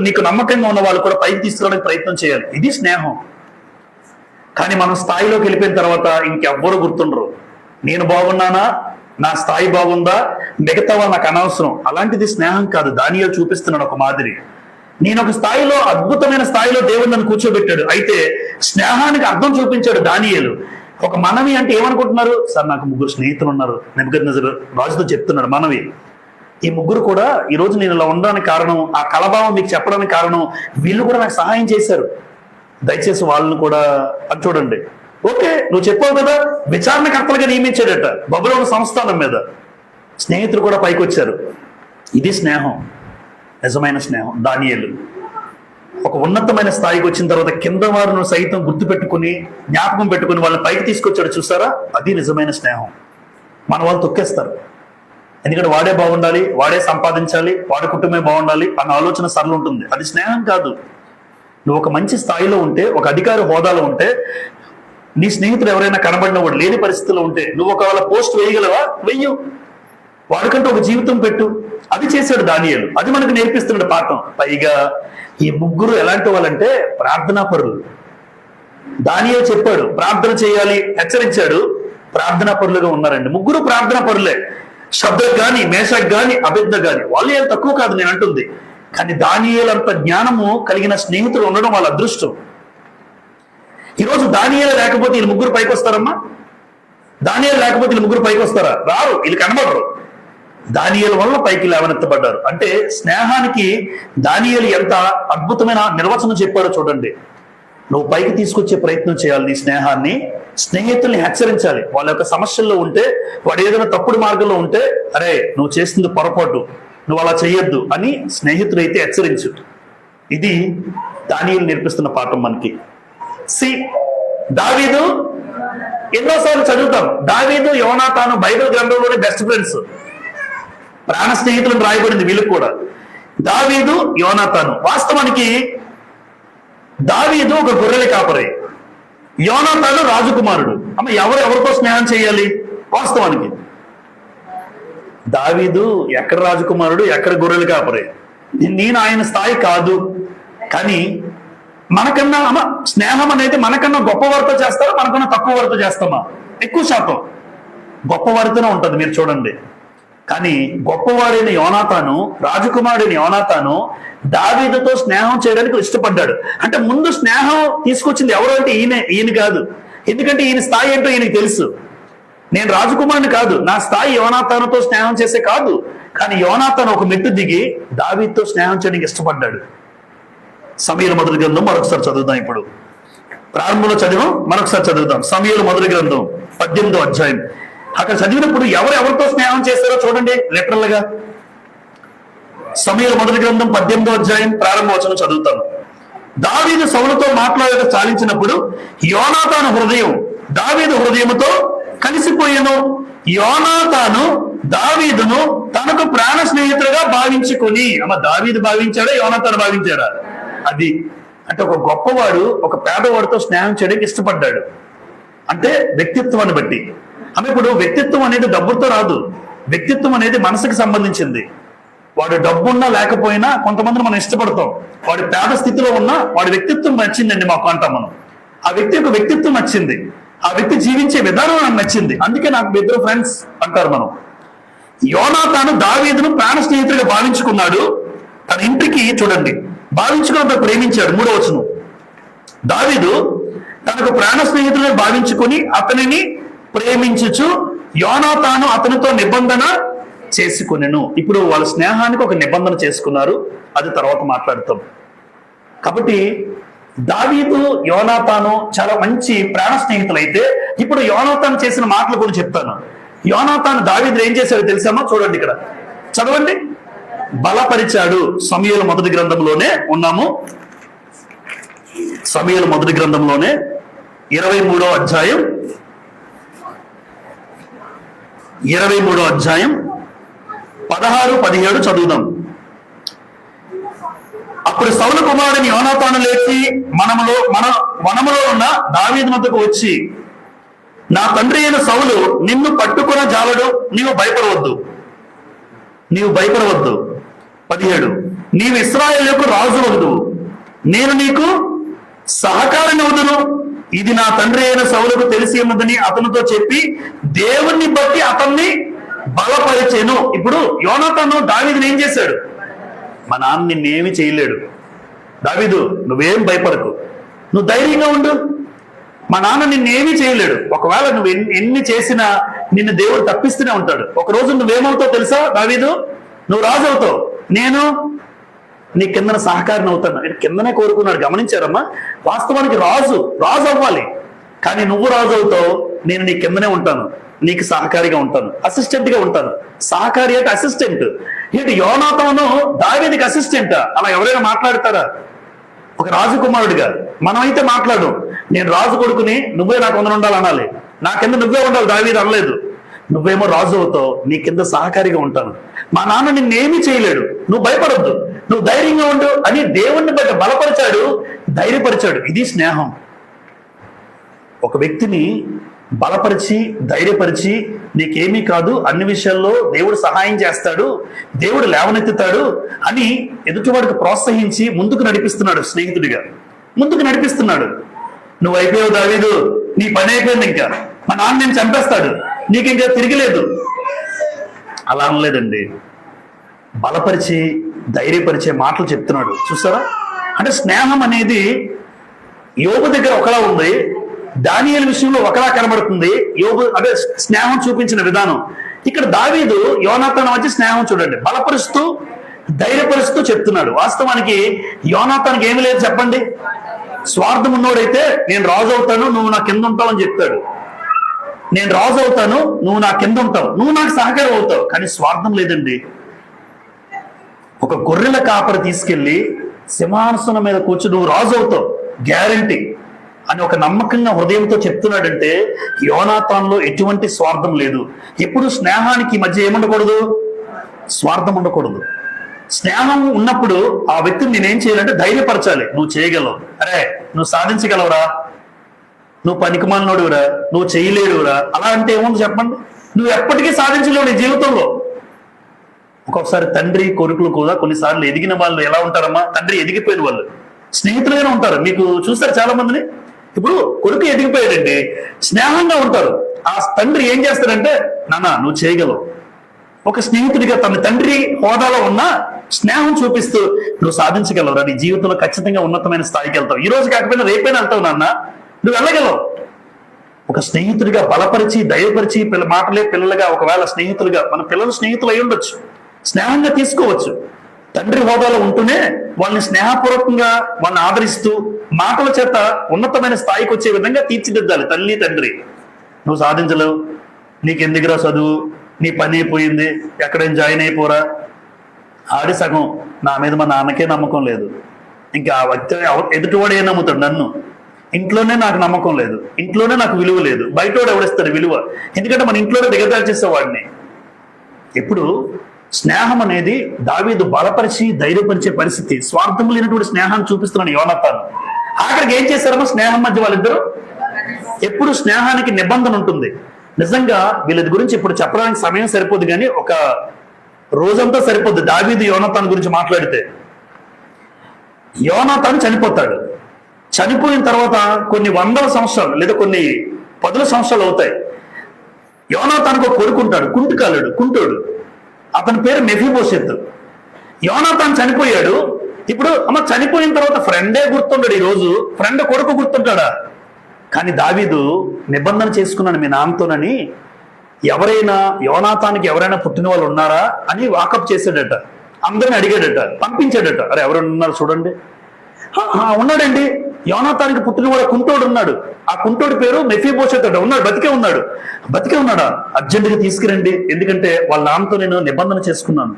నీకు నమ్మకంగా ఉన్న వాళ్ళు కూడా పైకి తీసుకురావడానికి ప్రయత్నం చేయాలి. ఇది స్నేహం. కానీ మనం స్థాయిలోకి వెళ్ళిపోయిన తర్వాత ఇంకెవ్వరు గుర్తుండరు. నేను బాగున్నానా, నా స్థాయి బాగుందా, మిగతా వాళ్ళు నాకు అనవసరం. అలాంటిది స్నేహం కాదు. దానియేలు చూపిస్తున్నాడు ఒక మాదిరి. నేను ఒక స్థాయిలో, అద్భుతమైన స్థాయిలో దేవుడు నన్ను కూర్చోబెట్టాడు. అయితే స్నేహానికి అర్థం చూపించాడు దానియేలు. ఒక మనవి అంటే ఏమనుకుంటున్నారు? సార్ నాకు ముగ్గురు స్నేహితులు ఉన్నారు, నెబుకద్నెజరు రాజుతో చెప్తున్నాడు మనవి. ఈ ముగ్గురు కూడా ఈరోజు నేను ఇలా ఉండడానికి కారణం, ఆ కలభావం మీకు చెప్పడానికి కారణం, వీళ్ళు కూడా నాకు సహాయం చేశారు, దయచేసి వాళ్ళని కూడా అని చూడండి. ఓకే, నువ్వు చెప్పావు కదా, విచారణకర్తలుగా నియమించాడట బబులోను సంస్థానం మీద. స్నేహితులు కూడా పైకి వచ్చారు. ఇది స్నేహం, నిజమైన స్నేహం. దానియేలు ఒక ఉన్నతమైన స్థాయికి వచ్చిన తర్వాత కింద వారిని సైతం గుర్తు పెట్టుకుని, జ్ఞాపకం పెట్టుకుని వాళ్ళని పైకి తీసుకొచ్చాడు. చూసారా, అది నిజమైన స్నేహం. మన వాళ్ళు తొక్కేస్తారు. ఎందుకంటే వాడే బాగుండాలి, వాడే సంపాదించాలి, వాడి కుటుంబమే బాగుండాలి అన్న ఆలోచన సరళ ఉంటుంది. అది స్నేహం కాదు. నువ్వు ఒక మంచి స్థాయిలో ఉంటే, ఒక అధికారి హోదాలో ఉంటే నీ స్నేహితుడు ఎవరైనా కనబడిన వాడు లేని పరిస్థితిలో ఉంటే నువ్వు ఒకవేళ పోస్ట్ వేయగలవా? వెయ్యు. వాడికంటూ ఒక జీవితం పెట్టు. అది చేశాడు దానియేలు. అది మనకు నేర్పిస్తున్నాడు పాఠం. పైగా ఈ ముగ్గురు ఎలాంటి వాళ్ళంటే ప్రార్థనా పరులు. దానియేలు చెప్పాడు ప్రార్థన చేయాలి, హెచ్చరించాడు. ప్రార్థనా పరులుగా ఉన్నారండి. ముగ్గురు ప్రార్థనా పరులే. శబ్దకు గాని, మేషకు గాని, అబేద్నెగో గాని వాళ్ళు ఏం తక్కువ కాదు నేను అంటుంది. కానీ దానియేలు అంత జ్ఞానము కలిగిన స్నేహితులు ఉండడం వాళ్ళ అదృష్టం. ఈరోజు దానియేలు లేకపోతే వీళ్ళు ముగ్గురు పైకి వస్తారమ్మా? దానియేలు లేకపోతే వీళ్ళు ముగ్గురు పైకి వస్తారా? రారు. వీళ్ళు కనబడరు. దానియేలు వల్ల పైకి లేవనెత్తబడ్డారు. అంటే స్నేహానికి దానియేలు ఎంత అద్భుతమైన నిర్వచనం చెప్పాడో చూడండి. నువ్వు పైకి తీసుకొచ్చే ప్రయత్నం చేయాలి. నీ స్నేహాన్ని, స్నేహితుల్ని హెచ్చరించాలి. వాళ్ళ యొక్క సమస్యల్లో ఉంటే, వాడు ఏదైనా తప్పుడు మార్గంలో ఉంటే, అరే నువ్వు చేస్తుంది పొరపాటు, నువ్వు అలా చేయొద్దు అని స్నేహితుడైతే హెచ్చరించు. ఇది దానియేలు నేర్పిస్తున్న పాఠం మనకి. దావీదు ఎన్నోసార్లు చదువుతాం. దావీదు యోనాతాను బైబిల్ గ్రంథంలోని బెస్ట్ ఫ్రెండ్స్, ప్రాణ స్నేహితులను రాయబడింది వీళ్ళకి కూడా. దావీదు యోనాతాను. వాస్తవానికి దావీదు ఒక గొర్రెల కాపరి, యోనాతాను రాజకుమారుడు. అమ్మ ఎవరితో స్నేహం చేయాలి? వాస్తవానికి దావీదు ఎక్కడ రాజకుమారుడు, ఎక్కడ గొర్రెల కాపరి. నేను ఆయన స్థాయి కాదు. కానీ మనకన్నా అమ్మ స్నేహం అనేది మనకన్నా గొప్ప వారితో చేస్తారా, మనకన్నా తక్కువ వారితో చేస్తామా? ఎక్కువ శాతం గొప్ప వారితోనే ఉంటుంది. మీరు చూడండి. కానీ గొప్పవాడైన యోనాతాను, రాజకుమారుడైన యోనాతాను దావీదుతో స్నేహం చేయడానికి ఇష్టపడ్డాడు. అంటే ముందు స్నేహం తీసుకొచ్చింది ఎవరు అంటే ఈయన కాదు. ఎందుకంటే ఈయన స్థాయి ఏంటో ఈయనకి తెలుసు. నేను రాజకుమారుని కాదు, నా స్థాయి యోనాతానుతో స్నేహం చేసే కాదు. కానీ యోనాతాను ఒక మెట్టు దిగి దావీదుతో స్నేహం చేయడానికి ఇష్టపడ్డాడు. సమూయేలు మొదటి గ్రంథం మరొకసారి చదువుదాం. ఇప్పుడు ప్రారంభంలో చదివాం, మరొకసారి చదువుదాం. సమూయేలు మొదటి గ్రంథం 18వ అధ్యాయం. అక్కడ చదివినప్పుడు ఎవరితో స్నేహం చేస్తారో చూడండి లిటరల్ గా. సమూయేలు మొదటి గ్రంథం 18వ అధ్యాయం ప్రారంభ వచనం చదువుతాను. దావీదు సౌలుతో మాట్లాడక చాలించినప్పుడు యోనాతాను హృదయం దావీదు హృదయముతో కలిసిపోయాను. యోనాతాను దావీదును తనకు ప్రాణ స్నేహితుడిగా భావించుకొని. దావీదు భావించాడా, యోనాతాను భావించాడా? అది అంటే ఒక గొప్పవాడు ఒక పేదవాడితో స్నేహం చేయడానికి ఇష్టపడ్డాడు. అంటే వ్యక్తిత్వాన్ని బట్టి. ఇప్పుడు వ్యక్తిత్వం అనేది డబ్బుతో రాదు. వ్యక్తిత్వం అనేది మనసుకి సంబంధించింది. వాడు డబ్బున్నా లేకపోయినా కొంతమంది మనం ఇష్టపడతాం. వాడి పేద స్థితిలో ఉన్నా వాడి వ్యక్తిత్వం నచ్చిందండి మాకు అంటాం మనం. ఆ వ్యక్తి యొక్క వ్యక్తిత్వం నచ్చింది, ఆ వ్యక్తి జీవించే విధానం నాకు నచ్చింది, అందుకే నాకు ఇద్దరు ఫ్రెండ్స్ అంటారు మనం. యోనాతాను దావీదును ప్రాణ స్నేహితుడిగా భావించుకున్నాడు. తన ఇంటికి చూడండి భావించుకున్న ప్రేమించాడు. 3వ వచనం. దావీదు తనకు ప్రాణ స్నేహితుడిగా భావించుకొని అతనిని ప్రేమించుచు యోనాతాను అతనితో నిబంధన చేసుకునెను. ఇప్పుడు వాళ్ళ స్నేహానికి ఒక నిబంధన చేసుకున్నారు. అది తర్వాత మాట్లాడతాం. కాబట్టి దావీదు యోనాతాను చాలా మంచి ప్రాణ స్నేహితులు. అయితే ఇప్పుడు యోనాతాను చేసిన మాటలు కూడా చెప్తాను. యోనాతాను దావీదు ఏం చేశాడో తెలుసామా? చూడండి ఇక్కడ చదవండి. బలపరిచాడు. సమూయేలు మొదటి గ్రంథంలోనే ఉన్నాము. సమూయేలు మొదటి గ్రంథంలోనే 23వ అధ్యాయం 23వ అధ్యాయం 16, 17 చదువుదాం. అప్పుడు సౌలు కుమారుడిని యోనాతాను లేచి వనములో ఉన్న దావీదు వద్దకు వచ్చి, నా తండ్రి అయిన సౌలు నిన్ను పట్టుకున్న జాలడు, నీవు భయపడవద్దు. 17 నీవు ఇశ్రాయేలుకు రాజు వద్దు, నేను నీకు సహకారిని వదును. ఇది నా తండ్రి అయిన సౌలుకు తెలిసి ఉన్నదని అతనితో చెప్పి దేవుణ్ణి బట్టి అతన్ని బలపరిచెను. ఇప్పుడు యోనాతాను దావీదుని ఏం చేశాడు? మా నాన్న నిన్నేమి చేయలేడు, దావీదు నువ్వేం భయపడకు, నువ్వు ధైర్యంగా ఉండు, మా నాన్న నిన్నేమీ చేయలేడు. ఒకవేళ నువ్వు ఎన్ని చేసినా నిన్ను దేవుడు తప్పిస్తూనే ఉంటాడు. ఒక రోజు నువ్వేమవుతావు తెలుసా దావీదు? నువ్వు రాజు అవుతావు, నేను నీ కిందన సహకారిని అవుతాను. కిందనే కోరుకున్నాడు. గమనించారమ్మా? వాస్తవానికి రాజు అవ్వాలి, కానీ నువ్వు రాజు అవుతావు, నేను నీ కిందనే ఉంటాను, నీకు సహకారిగా ఉంటాను, అసిస్టెంట్ గా ఉంటాను. సహకారి అంటే అసిస్టెంట్. ఏంటి యోనాతాను దావీదుకి అసిస్టెంట్? అలా ఎవరైనా మాట్లాడతారా? ఒక రాజకుమారుడిగా మనమైతే మాట్లాడు, నేను రాజు కొడుకుని నువ్వే నాకు వందన ఉండాలి అనాలి. నా కింద నువ్వే ఉండాలి. దావీదు అనలేదు. నువ్వేమో రాజు అవుతావు, నీ కింద సహకారిగా ఉంటాను, మా నాన్న నిన్నేమీ చేయలేడు, నువ్వు భయపడొద్దు, నువ్వు ధైర్యంగా ఉండు అని దేవుణ్ణి బట్టి బలపరిచాడు, ధైర్యపరిచాడు. ఇది స్నేహం. ఒక వ్యక్తిని బలపరిచి ధైర్యపరిచి నీకేమీ కాదు, అన్ని విషయాల్లో దేవుడు సహాయం చేస్తాడు, దేవుడు లేవనెత్తుతాడు అని ఎదుటివాడికి ప్రోత్సహించి ముందుకు నడిపిస్తున్నాడు. స్నేహితుడిగా ముందుకు నడిపిస్తున్నాడు. నువ్వు అయిపోయావు దావీదు, నీ పని అయిపోయింది, ఇంకా మా నాన్న నేను చంపేస్తాడు, నీకు ఇంకా తిరిగిలేదు అలా అనలేదండి. బలపరిచి ధైర్యపరిచే మాటలు చెప్తున్నాడు. చూసారా? అంటే స్నేహం అనేది యోబు దగ్గర ఒకలా ఉంది, దానియేలు విషయంలో ఒకలా కనబడుతుంది. యోబు అదే స్నేహం చూపించిన విధానం. ఇక్కడ దావీదు యోనాతాను వచ్చి స్నేహం చూడండి, బలపరుస్తూ ధైర్యపరుస్తూ చెప్తున్నాడు. వాస్తవానికి యోనాతానికి ఏమి లేదు చెప్పండి. స్వార్థం ఉన్నోడైతే నేను రాజు అవుతాను, నువ్వు నా కింద ఉంటావు అని చెప్తాడు. నేను రాజు అవుతాను, నువ్వు నా కింద ఉంటావు, నువ్వు నాకు సహకారం అవుతావు. కానీ స్వార్థం లేదండి. ఒక గొర్రెల కాపరి తీసుకెళ్లి సింహాసనం మీద కూర్చొని నువ్వు రాజు అవుతావు గ్యారంటీ అని ఒక నమ్మకంగా హృదయంతో చెప్తున్నాడంటే యోనాతాన్లో ఎటువంటి స్వార్థం లేదు. ఎప్పుడు స్నేహానికి మధ్య ఏముండకూడదు? స్వార్థం ఉండకూడదు. స్నేహం ఉన్నప్పుడు ఆ వ్యక్తిని నేనేం చేయాలంటే ధైర్యపరచాలి. నువ్వు చేయగలవు, అరే నువ్వు సాధించగలవురా, నువ్వు పనికిమాలినోడురా, నువ్వు చేయలేడురా, అలా అంటే ఏముంది చెప్పండి? నువ్వు ఎప్పటికీ సాధించలేవు నీ జీవితంలో. ఒక్కొక్కసారి తండ్రి కొడుకులు కూడా కొన్నిసార్లు ఎదిగిన వాళ్ళు ఎలా ఉంటారమ్మా, తండ్రి ఎదిగిపోయిన వాళ్ళు స్నేహితులుగానే ఉంటారు. మీకు చూస్తారు చాలా మందిని. ఇప్పుడు కొడుకు ఎదిగిపోయాడండి, స్నేహంగా ఉంటారు. ఆ తండ్రి ఏం చేస్తాడంటే నాన్న నువ్వు చేయగలవు, ఒక స్నేహితుడిగా తన తండ్రి హోదాలో ఉన్న స్నేహం చూపిస్తూ నువ్వు సాధించగలవురా, నీ జీవితంలో ఖచ్చితంగా ఉన్నతమైన స్థాయికి వెళ్తావు, ఈ రోజు కాకపోయినా రేపైనా వెళ్తావు నాన్న, నువ్వు వెళ్ళగలవు. ఒక స్నేహితుడిగా బలపరిచి ధైర్యపరిచి మాటలే పిల్లలుగా, ఒకవేళ స్నేహితులుగా మన పిల్లలు స్నేహితులు అయి ఉండొచ్చు, స్నేహంగా తీసుకోవచ్చు. తండ్రి హోదాలో ఉంటూనే వాళ్ళని స్నేహపూర్వకంగా వాళ్ళని ఆదరిస్తూ మాటల చేత ఉన్నతమైన స్థాయికి వచ్చే విధంగా తీర్చిదిద్దాలి తల్లి తండ్రి. నువ్వు సాధించలేవు, నీకెందుకురా చదువు, నీ పని అయిపోయింది, ఎక్కడైనా జాయిన్ అయిపోరా. ఆడి సగం నా మీద మా నాన్నకే నమ్మకం లేదు, ఇంకా ఎదుటివాడు ఏం నమ్ముతాడు నన్ను, ఇంట్లోనే నాకు నమ్మకం లేదు, ఇంట్లోనే నాకు విలువ లేదు, బయటోడు ఎవడిస్తాడు విలువ, ఎందుకంటే మన ఇంట్లోనే దిగదార్చేసేవాడిని. ఎప్పుడు స్నేహం అనేది దావీదు బలపరిచి ధైర్యపరిచే పరిస్థితి. స్వార్థం లేనటువంటి స్నేహాన్ని చూపిస్తున్నాడు యోనాతాను. ఆఖరికి ఏం చేశారమ్మా స్నేహం మధ్య వాళ్ళిద్దరు? ఎప్పుడు స్నేహానికి నిబంధన ఉంటుంది. నిజంగా వీళ్ళ గురించి ఇప్పుడు చెప్పడానికి సమయం సరిపోదు, కానీ ఒక రోజంతా సరిపోద్ది దావీదు యోనాతాను గురించి మాట్లాడితే. యోనాతాను చనిపోతాడు. చనిపోయిన తర్వాత కొన్ని వందల సంవత్సరాలు లేదా కొన్ని పదుల సంవత్సరాలు అవుతాయి. యోనాతానుకు ఒక కొడుకుంటాడు, కుంటోడు, అతని పేరు మెఫీబోషెత్. యోనాతాను చనిపోయాడు. ఇప్పుడు అమ్మ చనిపోయిన తర్వాత ఫ్రెండే గుర్తుంటాడు, ఈ రోజు ఫ్రెండ్ కొడుకు గుర్తుంటాడా? కానీ దావీదు నిబంధన చేసుకున్నాను మీ నాన్నతోనని. ఎవరైనా యోనాతానికి ఎవరైనా పుట్టిన వాళ్ళు ఉన్నారా అని వాకప్ చేశాడట, అందరిని అడిగాడట, పంపించాడట. అరే ఎవరైనా ఉన్నారు చూడండి. ఉన్నాడండి, యోనాతానికి పుట్టినవాడు కుంటోడు ఉన్నాడు, ఆ కుంటోడి పేరు మెఫీబోషెత్ అట, ఉన్నాడు, బతికే ఉన్నాడా, అర్జెంటుగా తీసుకురండి, ఎందుకంటే వాళ్ళ నాన్నతో నేను నిబంధన చేసుకున్నాను,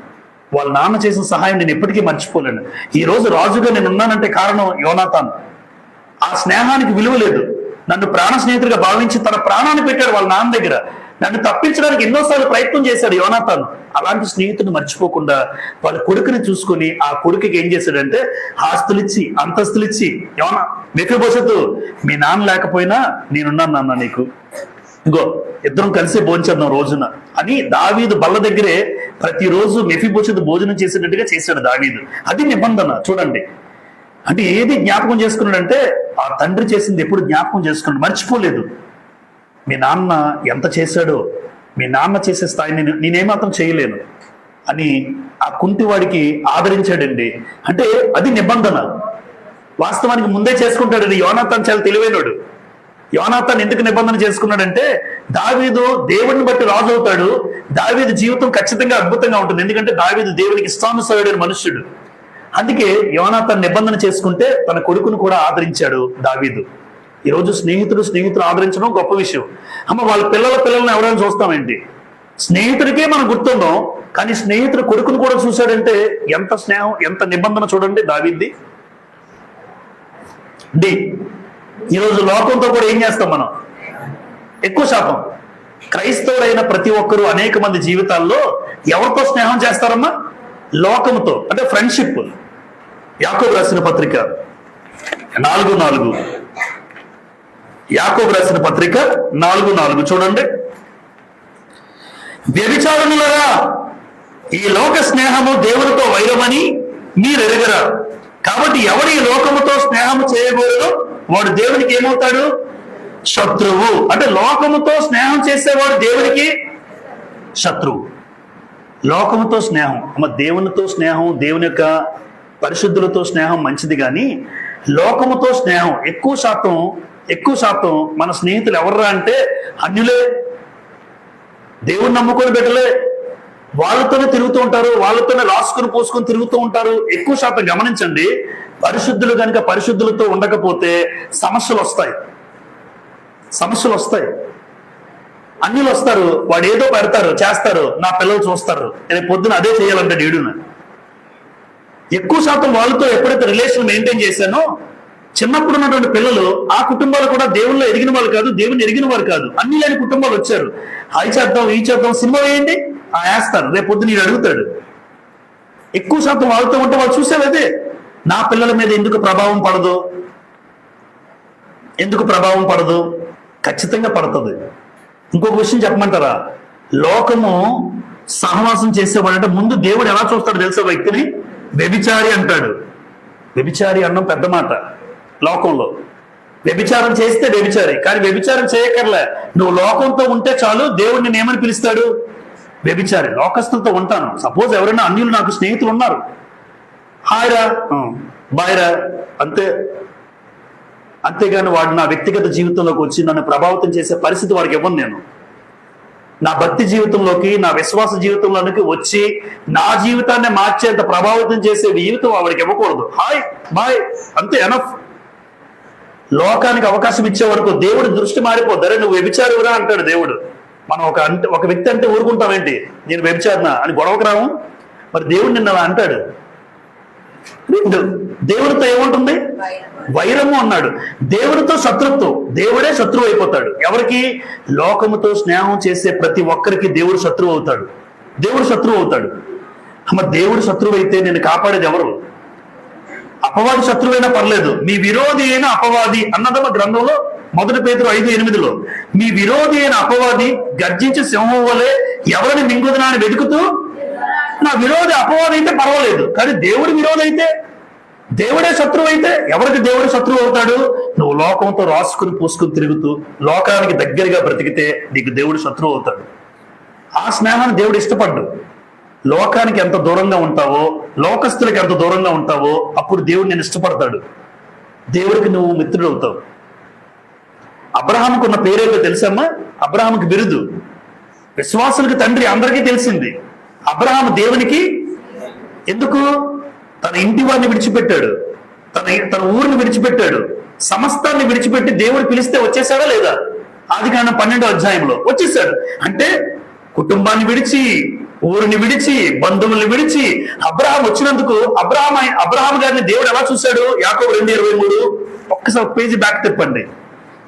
వాళ్ళ నాన్న చేసిన సహాయం నేను ఎప్పటికీ మర్చిపోలేను, ఈ రోజు రాజుగా నేను ఉన్నానంటే కారణం యోనాతాన్. ఆ స్నేహానికి విలువ లేదు, నన్ను ప్రాణ స్నేహితుడిగా భావించి తన ప్రాణాన్ని పెట్టాడు వాళ్ళ నాన్న దగ్గర, నన్ను తప్పించడానికి ఎన్నోసార్లు ప్రయత్నం చేశాడు యోనాతాను. అలాంటి స్నేహితుడిని మర్చిపోకుండా వాళ్ళ కొడుకుని చూసుకొని ఆ కొడుకుకి ఏం చేశాడంటే ఆస్తులిచ్చి అంతస్తులిచ్చి, మెఫీబోషెత్ మీ నాన్న లేకపోయినా నేనున్నాను నాన్న నీకు, ఇగో ఇద్దరం కలిసి భోంచేద్దాం రోజున అని దావీదు బల్ల దగ్గరే ప్రతిరోజు మెఫీబోషెత్ భోజనం చేసేటట్టుగా చేశాడు దావీదు. అది నిబంధన చూడండి. అంటే ఏది జ్ఞాపకం చేసుకున్నాడంటే ఆ తండ్రి చేసింది ఎప్పుడు జ్ఞాపకం చేసుకున్నాడు, మర్చిపోలేదు. మీ నాన్న ఎంత చేశాడో, మీ నాన్న చేసే స్థాయిని నేనేమాత్రం చేయలేను అని ఆ కుంటివాడికి ఆదరించాడండి. అంటే అది నిబంధన. వాస్తవానికి ముందే చేసుకుంటాడండి యోనాతాన్, చాలా తెలివైనడు. యోనాతాన్ ఎందుకు నిబంధన చేసుకున్నాడంటే దావీదు దేవుడిని బట్టి రాజు అవుతాడు, దావీదు జీవితం ఖచ్చితంగా అద్భుతంగా ఉంటుంది, ఎందుకంటే దావీదు దేవునికి ఇష్టానుసారుడైన మనుష్యుడు. అందుకే యోనాతాన్ నిబంధన చేసుకుంటే తన కొడుకును కూడా ఆదరించాడు దావీదు. ఈరోజు స్నేహితులు ఆదరించడం గొప్ప విషయం. అమ్మ వాళ్ళ పిల్లల్ని ఎవరైనా చూస్తామేంటి? స్నేహితుడికే మనం గుర్తుందాం, కానీ స్నేహితుడు కొడుకును కూడా చూశాడంటే ఎంత స్నేహం, ఎంత నిబంధన చూడండి దావీద్ది. ఈరోజు లోకంతో కూడా ఏం చేస్తాం మనం? ఎక్కువ శాతం క్రైస్తవులైన ప్రతి ఒక్కరూ అనేక మంది జీవితాల్లో ఎవరితో స్నేహం చేస్తారమ్మా? లోకంతో, అంటే ఫ్రెండ్షిప్. యాకోబు రాసిన పత్రిక 4:4 యాకోబు రాసిన పత్రిక 4:4 చూడండి. వ్యభిచారులారా, ఈ లోక స్నేహము దేవునితో వైరమని మీరు ఎరుగరా. కాబట్టి ఎవడు ఈ లోకముతో స్నేహము చేయకూడదు వాడు దేవునికి ఏమవుతాడు? శత్రువు. అంటే లోకముతో స్నేహం చేసేవాడు దేవునికి శత్రువు. లోకముతో స్నేహం, దేవునితో స్నేహం, దేవుని యొక్క పరిశుద్ధులతో స్నేహం మంచిది, కానీ లోకముతో స్నేహం ఎక్కువ శాతం మన స్నేహితులు ఎవర్రా అంటే అన్యులే, దేవుని నమ్ముకొని పెట్టలే, వాళ్ళతోనే తిరుగుతూ ఉంటారు, వాళ్ళతోనే రాసుకుని పోసుకొని తిరుగుతూ ఉంటారు. ఎక్కువ శాతం గమనించండి, పరిశుద్ధులు కనుక పరిశుద్ధులతో ఉండకపోతే సమస్యలు వస్తాయి. అన్యులు వస్తారు, వాడు ఏదో పెడతారు, చేస్తారు, నా పిల్లలు చూస్తారు, రేపు పొద్దున అదే చేయాలంటే నీడున. ఎక్కువ శాతం వాళ్ళతో ఎప్పుడైతే రిలేషన్ మెయింటైన్ చేశానో, చిన్నప్పుడు ఉన్నటువంటి పిల్లలు ఆ కుటుంబాలు కూడా దేవుళ్ళు ఎదిగిన వాళ్ళు కాదు, దేవుని ఎరిగిన వారు కాదు, అన్ని లేని కుటుంబాలు వచ్చారు. అవి చేద్దాం, ఈ చేద్దాం, సినిమా వేయండి, వేస్తారు, రేపు పొద్దున నేను అడుగుతాడు. ఎక్కువ శాతం వాళ్ళతో ఉంటే వాళ్ళు చూసేదే. నా పిల్లల మీద ఎందుకు ప్రభావం పడదు? ఖచ్చితంగా పడుతుంది. ఇంకొక విషయం చెప్పమంటారా? లోకము సహవాసం చేసేవాడంటే ముందు దేవుడు ఎలా చూస్తాడు తెలుసా? వ్యక్తిని వ్యభిచారి అంటాడు. వ్యభిచారి అన్నం పెద్ద మాట లోకంలో. వ్యభిచారం చేస్తే వ్యభిచారి, కానీ వ్యభిచారం చేయకర్లే, నువ్వు లోకంతో ఉంటే చాలు, దేవుడిని నేనేమని పిలుస్తాడు? వ్యభిచారి. లోకస్తులతో ఉంటాను. సపోజ్ ఎవరైనా అన్యులు నాకు స్నేహితులు ఉన్నారు, హాయ్రా బాయ్రా అంతేగాని వాడు నా వ్యక్తిగత జీవితంలోకి వచ్చి నన్ను ప్రభావితం చేసే పరిస్థితి వాడికి ఇవ్వను. నేను నా భక్తి జీవితంలోకి, నా విశ్వాస జీవితంలోకి వచ్చి నా జీవితాన్ని మార్చేంత ప్రభావితం చేసే జీవితం వాడికి ఇవ్వకూడదు. హాయ్ బాయ్ అంతే, ఎనఫ్. లోకానికి అవకాశం ఇచ్చే వరకు దేవుడి దృష్టి మారిపోద్దారే, నువ్వు వ్యభిచారువురా అంటాడు దేవుడు. మనం ఒక వ్యక్తి అంటే ఊరుకుంటామేంటి, నేను వ్యభిచారినా అని గొడవకు రాము. మరి దేవుడు నిన్న అలా అంటాడు. దేవుడితో ఏముంటుంది? వైరము అన్నాడు. దేవుడితో శత్రుత్వం. దేవుడే శత్రువు అయిపోతాడు. ఎవరికి? లోకముతో స్నేహం చేసే ప్రతి ఒక్కరికి దేవుడు శత్రువు అవుతాడు. దేవుడు శత్రువు అయితే నేను కాపాడేది ఎవరు? అపవాది శత్రువైనా పర్లేదు, మీ విరోధి అయిన అపవాది అన్నదమ్మ గ్రంథంలో 1 పేతురు 5:8 మీ విరోధి అయిన అపవాది గర్జించి సింహం వలె ఎవరిని మింగుదునా అని వెతుకుతూ. నా విరోధి అపవాది అయితే పర్వాలేదు, కానీ దేవుడి విరోధి అయితే, దేవుడే శత్రువు అయితే ఎవరికి దేవుడు శత్రువు అవుతాడు? నువ్వు లోకంతో రాసుకుని పూసుకుని తిరుగుతూ లోకానికి దగ్గరగా బ్రతికితే నీకు దేవుడు శత్రువు అవుతాడు. ఆ స్నేహాన్ని దేవుడు ఇష్టపడ్డు. లోకానికి ఎంత దూరంగా ఉంటావో, లోకస్తులకి ఎంత దూరంగా ఉంటావో అప్పుడు దేవుడు నేను ఇష్టపడతాడు. దేవుడికి నువ్వు మిత్రుడు అవుతావు. అబ్రహాముకు ఉన్న పేరేదో తెలుసమ్మా? అబ్రహాముకి బిరుదు విశ్వాసులకి తండ్రి, అందరికీ తెలిసింది. అబ్రహాము దేవునికి ఎందుకు? తన ఇంటి వారిని విడిచిపెట్టాడు, తన ఊరిని విడిచిపెట్టాడు, సమస్తాన్ని విడిచిపెట్టి దేవుడు పిలిస్తే వచ్చేసాడా లేదా? ఆదికాండం 12వ అధ్యాయంలో వచ్చేసాడు. అంటే కుటుంబాన్ని విడిచి, ఊరిని విడిచి, బంధువుల్ని విడిచి అబ్రహాం వచ్చినందుకు అబ్రహాం గారిని దేవుడు ఎలా చూశాడు? యాకోబు 2:23 ఒక్కసారి పేజీ బ్యాక్ తిప్పండి.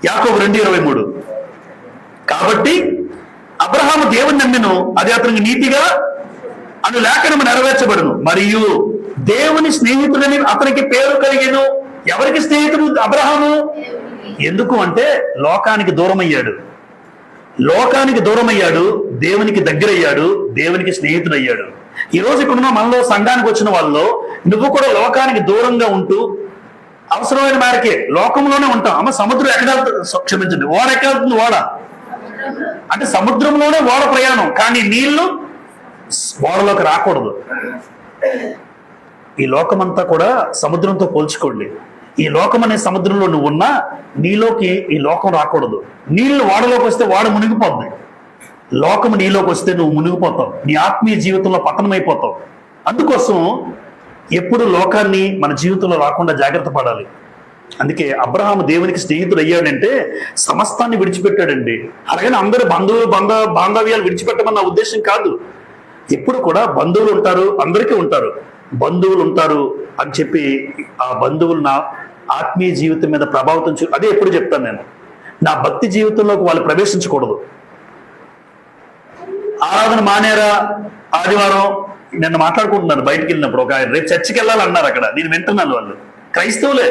యాకోబు 2:23 కాబట్టి అబ్రహాము దేవుని నమ్మెను, అది అతనికి నీతిగా అను లేఖనము నెరవేర్చబడును, మరియు దేవుని స్నేహితుడని అతనికి పేరు కలిగెను. ఎవరికి స్నేహితుడు అబ్రహాము? ఎందుకు అంటే లోకానికి దూరమయ్యాడు, దేవునికి దగ్గరయ్యాడు, దేవునికి స్నేహితుడయ్యాడు. ఈ రోజు ఇక్కడున్న మనలో సంఘానికి వచ్చిన వాళ్ళలో నువ్వు కూడా లోకానికి దూరంగా ఉంటూ అవసరమైన మేరకే లోకంలోనే ఉంటాం. అమ్మ సముద్రం క్షమించండి, ఓడ ఎక్కడుతుంది? ఓడ అంటే సముద్రంలోనే ఓడ ప్రయాణం, కానీ నీళ్లు ఓడలోకి రాకూడదు. ఈ లోకమంతా కూడా సముద్రంతో పోల్చుకోండి. ఈ లోకం అనే సముద్రంలో నువ్వు ఉన్నా నీలోకి ఈ లోకం రాకూడదు. నీళ్లు ఓడలోకి వస్తే ఓడ మునిగిపోద్ది, లోకము నీలోకి వస్తే నువ్వు మునిగిపోతావు, నీ ఆత్మీయ జీవితంలో పతనమైపోతావు. అందుకోసం ఎప్పుడు లోకాన్ని మన జీవితంలో రాకుండా జాగ్రత్త పడాలి. అందుకే అబ్రహాము దేవునికి స్నేహితుడు అయ్యాడంటే సమస్తాన్ని విడిచిపెట్టాడండి. అలాగని అందరూ బాంధవ్యాలు విడిచిపెట్టమన్న ఉద్దేశం కాదు. ఎప్పుడు కూడా బంధువులు ఉంటారు, అందరికీ ఉంటారు, బంధువులు ఉంటారు అని చెప్పి ఆ బంధువులు నా ఆత్మీయ జీవితం మీద ప్రభావితం అదే ఎప్పుడు చెప్తాను నేను. నా భక్తి జీవితంలోకి వాళ్ళు ప్రవేశించకూడదు. ఆరాధన మానేరా, ఆదివారం నిన్న మాట్లాడుకుంటున్నాను బయటికి వెళ్ళినప్పుడు, ఒక ఆయన రేపు చర్చికి వెళ్ళాలన్నారు. అక్కడ నేను వింటున్నాను, వాళ్ళు క్రైస్తవులే.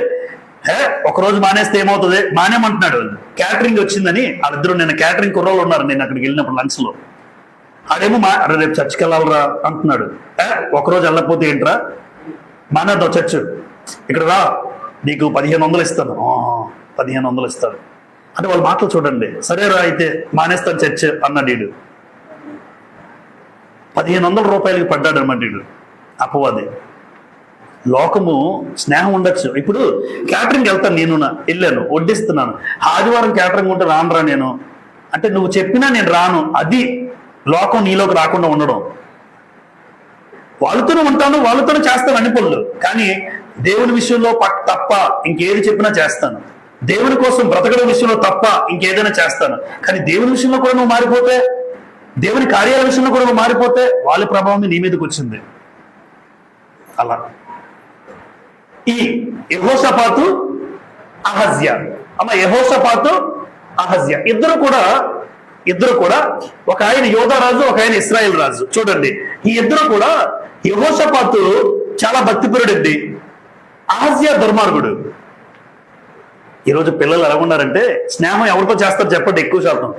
ఒకరోజు మానేస్తే ఏమవుతుంది? మానేమంటున్నాడు వాళ్ళు. క్యాటరింగ్ వచ్చిందని వాళ్ళిద్దరు, నేను క్యాటరింగ్ కుర్రోళ్ళు ఉన్నారు నేను అక్కడికి వెళ్ళినప్పుడు లంచ్ లో. ఆడేమో రేపు చర్చికి వెళ్ళాలరా అంటున్నాడు. ఒకరోజు వెళ్ళకపోతే ఏంట్రా, మానేద్దాం చర్చ్, ఇక్కడ రా నీకు 1500 ఇస్తాను. 1500 ఇస్తాడు అంటే వాళ్ళ మాటలు చూడండి. సరేరా అయితే మానేస్తాను చర్చ్ అన్నాడు వీడు. 1500 రూపాయలకి పడ్డాడు అన్నమాట వీడు, అపవాది. లోకము స్నేహం ఉండొచ్చు. ఇప్పుడు క్యాటరింగ్ వెళ్తాను, నేను వెళ్ళాను, వడ్డిస్తున్నాను, ఆదివారం క్యాటరింగ్ ఉంటే రానురా నేను అంటే నువ్వు చెప్పినా నేను రాను. అది లోకం నీలోకి రాకుండా ఉండడం. వాళ్ళతోనే ఉంటాను, వాళ్ళతోనే చేస్తాను అన్ని పనులు, కానీ దేవుని విషయంలో తప్ప ఇంకేది చెప్పినా చేస్తాను. దేవుని కోసం బ్రతకడం విషయంలో తప్ప ఇంకేదైనా చేస్తాను. కానీ దేవుని విషయంలో కూడా నువ్వు మారిపోతే, దేవుని కార్యాల విషయంలో కూడా నువ్వు మారిపోతే వాళ్ళ ప్రభావం నీ మీదకి వచ్చింది. అలా ఈ యెహోషాపాతు అహజ్యా, యెహోషాపాతు అహజ్యా ఇద్దరు కూడా ఒక ఆయన యోధా రాజు, ఒక ఆయన ఇశ్రాయేల్ రాజు. చూడండి, ఈ ఇద్దరు కూడా యెహోషాపాతు చాలా భక్తిపరుడండి, అహజ్యా దుర్మార్గుడు. ఈరోజు పిల్లలు ఎలా ఉన్నారంటే స్నేహం ఎవరితో చేస్తారు చెప్పండి? ఎక్కువ శాతం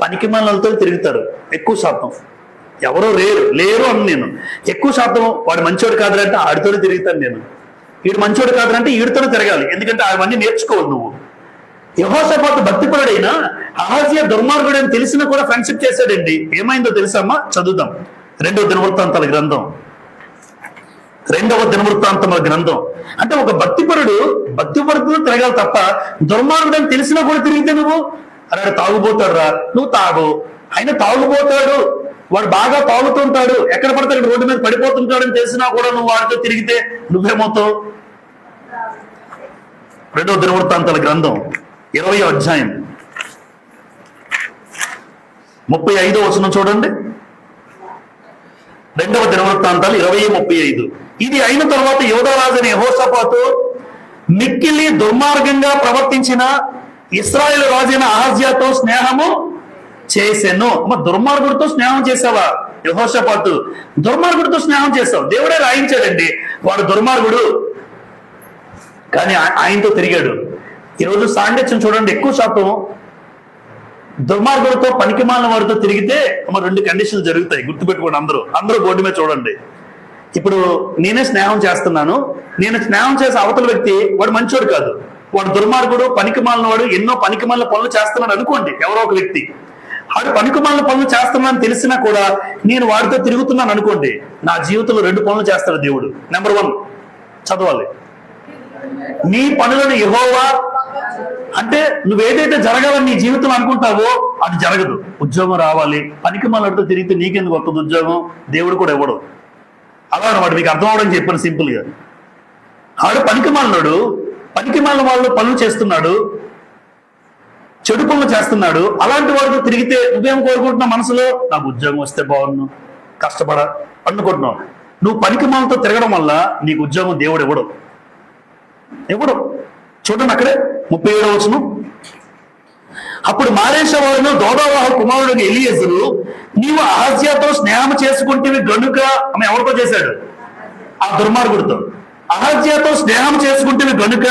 పనికిమాలినలతో తిరుగుతారు. ఎక్కువ శాతం ఎవరో లేరు అని నేను, ఎక్కువ శాతం వాడు మంచోడు కాదంటే ఆడితోనే తిరుగుతాను నేను, వీడు మంచోడు కాదంటే వీడితోనే తిరగాలి, ఎందుకంటే అవన్నీ నేర్చుకోవాలి నువ్వు. యెహోషాపాతు భక్తిపరుడైనా అహజ్యా దుర్మార్గుడు అని తెలిసినా కూడా ఫ్రెండ్షిప్ చేశాడండి. ఏమైందో తెలుసమ్మా? చదువుదాం. 2వ దినవృత్తాంతాల గ్రంథం, 2వ దినవృత్తాంతముల గ్రంథం. అంటే ఒక భక్తిపరుడు తిరగాలి తప్ప దుర్మార్గుడు అని తెలిసినా కూడా తిరిగితే నువ్వు అలాంటి తాగుబోతాడు రా, నువ్వు తాగు, ఆయన తాగుబోతాడు, వాడు బాగా తాగుతుంటాడు, ఎక్కడ పడతాడు రోడ్డు మీద పడిపోతుంటాడు అని తెలిసినా కూడా నువ్వు వాడితో తిరిగితే నువ్వేమవుతావు? 2వ దినవృత్తాంతాల గ్రంథం 20వ అధ్యాయం 35వ వచనం చూడండి. 2వ దినవృత్తాంతాలు 20:35. ఇది అయిన తర్వాత యోధారాజుని యెహోషాపాతు మిక్కిలి దుర్మార్గంగా ప్రవర్తించిన ఇశ్రాయేలు రాజైన అహజ్యాతో స్నేహము చేసెను. దుర్మార్గుడితో స్నేహం చేసావా యెహోషాపాతు? దుర్మార్గుడితో స్నేహం చేసావు. దేవుడే రాయించాడండి వాడు దుర్మార్గుడు, కానీ ఆయనతో తిరిగాడు. ఈరోజు సాంగత్యం చూడండి, ఎక్కువ శాతం దుర్మార్గులతో పనికిమాలిన వారితో తిరిగితే 2 కండిషన్లు జరుగుతాయి. గుర్తుపెట్టుకోండి, అందరూ బోర్డు మీద చూడండి. ఇప్పుడు నేనే స్నేహం చేస్తున్నాను, నేను స్నేహం చేసే అవతల వ్యక్తి వాడు మంచోడు కాదు, వాడు దుర్మార్గుడు, పనికిమాలిన వాడు, ఎన్నో పనికిమాలిన పనులు చేస్తున్నాడు అనుకోండి. ఎవరో ఒక వ్యక్తి వాడు పనికిమాలిన పనులు చేస్తున్నానని తెలిసినా కూడా నేను వాడితో తిరుగుతున్నాను అనుకోండి, నా జీవితంలో 2 పనులు చేస్తాడు దేవుడు. నెంబర్ 1 చదవాలి, నీ పనులను యెహోవా అంటే నువ్వేదైతే జరగాలని నీ జీవితంలో అనుకుంటావో అది జరగదు. ఉద్యోగం రావాలి, పనికిమాలినతో తిరిగితే నీకెందుకు వస్తుంది ఉద్యోగం? దేవుడు కూడా ఇవ్వడు. అలా అనమాట, మీకు అర్థం అవడం చెప్పాను సింపుల్ గా. ఆడు పనికిమాలిన వాళ్ళు పనులు చేస్తున్నాడు, చెడు పనులు చేస్తున్నాడు, అలాంటి వాడితో తిరిగితే నువ్వేం కోరుకుంటున్నావు మనసులో? నాకు ఉద్యోగం వస్తే బాగున్నావు, కష్టపడ అనుకుంటున్నావు. నువ్వు పనికిమాలతో తిరగడం వల్ల నీకు ఉద్యోగం దేవుడు ఇవ్వడు. చూడండి అక్కడే 37వ వచనం. అప్పుడు మారేషవాడును దోదావాహ కుమారుడు ఎలియెజరు, నీవు అహజ్యాతో స్నేహం చేసుకుంటేవి గనుక, ఆమె ఎవరితో చేశాడు? ఆ దుర్మార్గుడితో. అహజ్యాతో స్నేహం చేసుకుంటేవి గనుక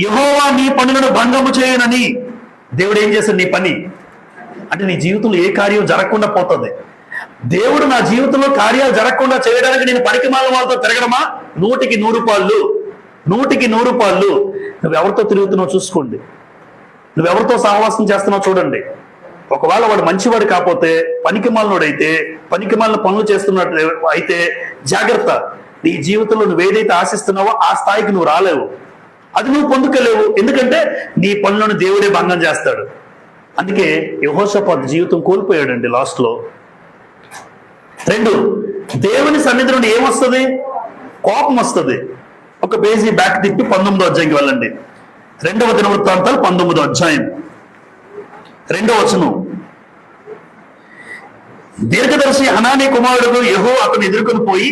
యెహోవా నీ పనులను భంగము చేయనని. దేవుడు ఏం చేశాడు? నీ పని అంటే నీ జీవితంలో ఏ కార్యం జరగకుండా పోతుంది. దేవుడు నా జీవితంలో కార్యాలు జరగకుండా చేయడానికి నేను పనికిమాలిన వాళ్ళతో తిరగడమా? 100కి 100 పాళ్ళు. నువ్వెవరితో తిరుగుతున్నావు చూసుకోండి, నువ్వెవరితో సహవాసం చేస్తున్నావు చూడండి. ఒకవేళ వాడు మంచివాడు కాకపోతే, పనికిమాలినోడైతే, పనికిమాలిన పనులు చేస్తున్నట్టు అయితే జాగ్రత్త. నీ జీవితంలో నువ్వేదైతే ఆశిస్తున్నావో ఆ స్థాయికి నువ్వు రాలేవు, అది నువ్వు పొందుకోలేవు. ఎందుకంటే నీ పనులను దేవుడే భంగం చేస్తాడు. అందుకే యెహోషాపాతు జీవితం కోల్పోయాడండి లాస్ట్ లో. 2 దేవుని సన్నిధి నుండి ఏమొస్తుంది? కోపం వస్తుంది. ఒక పేజీ బ్యాక్ తిప్పి 19వ అధ్యాయంకి వెళ్ళండి. 2వ దినవృత్తాంతాలు 19వ అధ్యాయం 2వ వచనం. దీర్ఘదర్శి హనానీ కుమారుడు యెహూ అతను ఎదుర్కొని పోయి